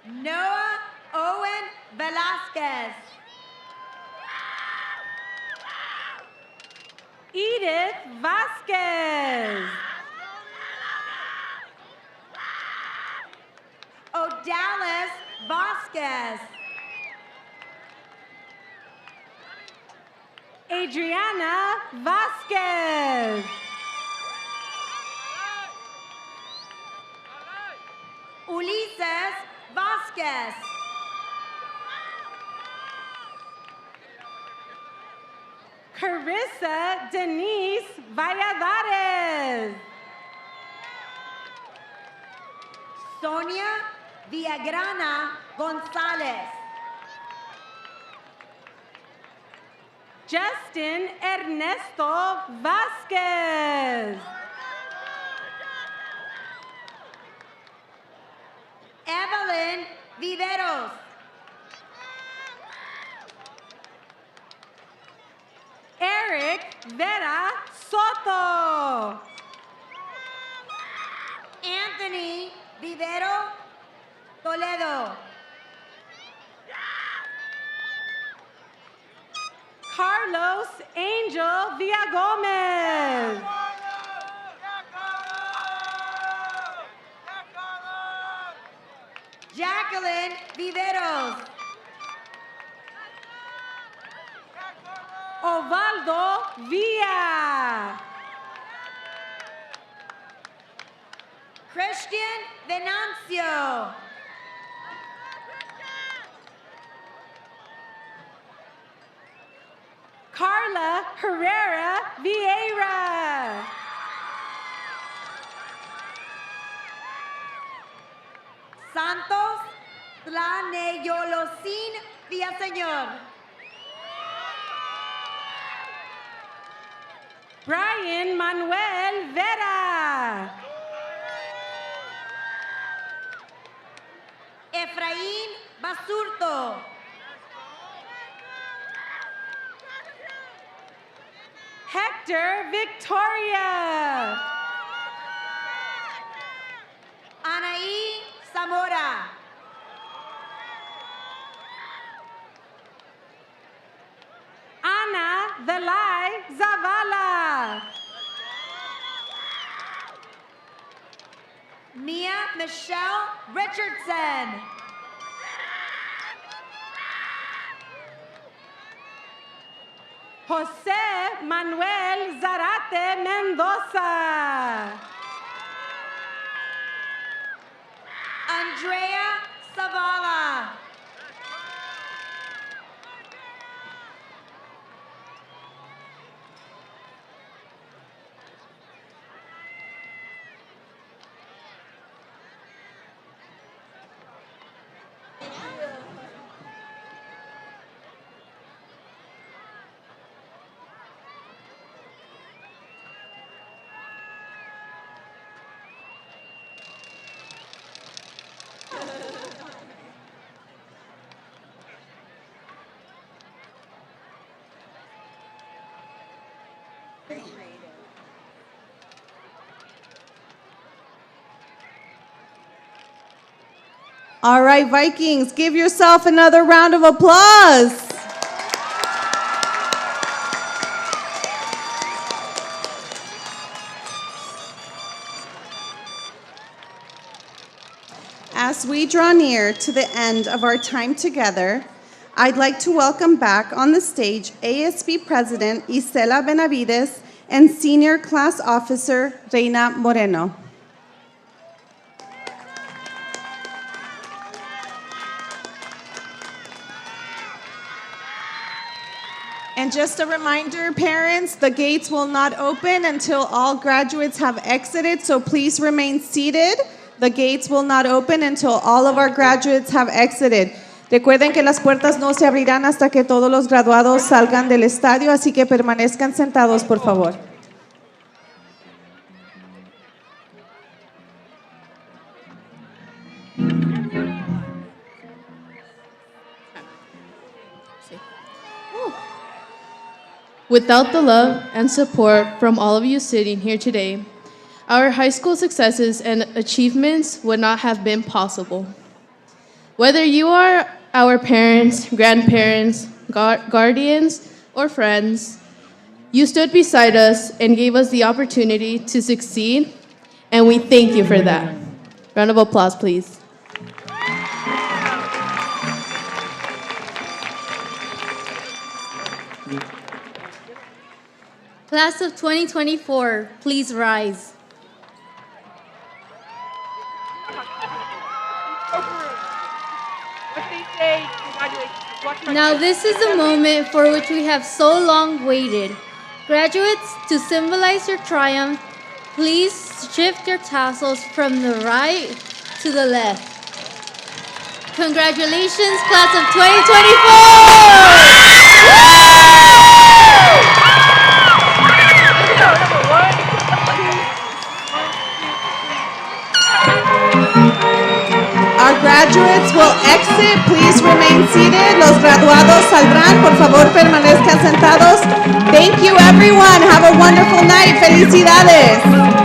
Noah Owen Velasquez. Edith Vasquez. Odalis Vasquez. Adriana Vasquez. Ulises Vasquez. Carissa Denise Valladares. Sonia Villagrana González. Justin Ernesto Vasquez. Jacqueline Viveros. Eric Vera Soto. Anthony Vivero Toledo. Carlos Angel Villagomez. Jacqueline Viveros. Ovaldo Villa. Christian Venancio. Carla Herrera Vieira. Santos Tlaneyolocin Villaseñor. Brian Manuel Vera. Efraín Basurto. Hector Victoria. Anaí Zamora. Ana Velay Zavala. Mia Michelle Richardson. Jose Manuel Zarate Mendoza. Andrea Zavala. All right, Vikings, give yourself another round of applause. As we draw near to the end of our time together, I'd like to welcome back on the stage ASB President Isela Benavides and Senior Class Officer Reina Moreno. And just a reminder, parents, the gates will not open until all graduates have exited, so please remain seated. The gates will not open until all of our graduates have exited. Recuerden que las puertas no se abrirán hasta que todos los graduados salgan del estadio, así que permanezcan sentados, por favor. Without the love and support from all of you sitting here today, our high school successes and achievements would not have been possible. Whether you are our parents, grandparents, guardians, or friends, you stood beside us and gave us the opportunity to succeed, and we thank you for that. Round of applause, please. Class of 2024, please rise. Now this is the moment for which we have so long waited. Graduates, to symbolize your triumph, please shift your tassels from the right to the left. Congratulations, class of 2024! Our graduates graduados saldrán, por favor permanezcan sentados. Thank you everyone. Have a wonderful night. Felicidades.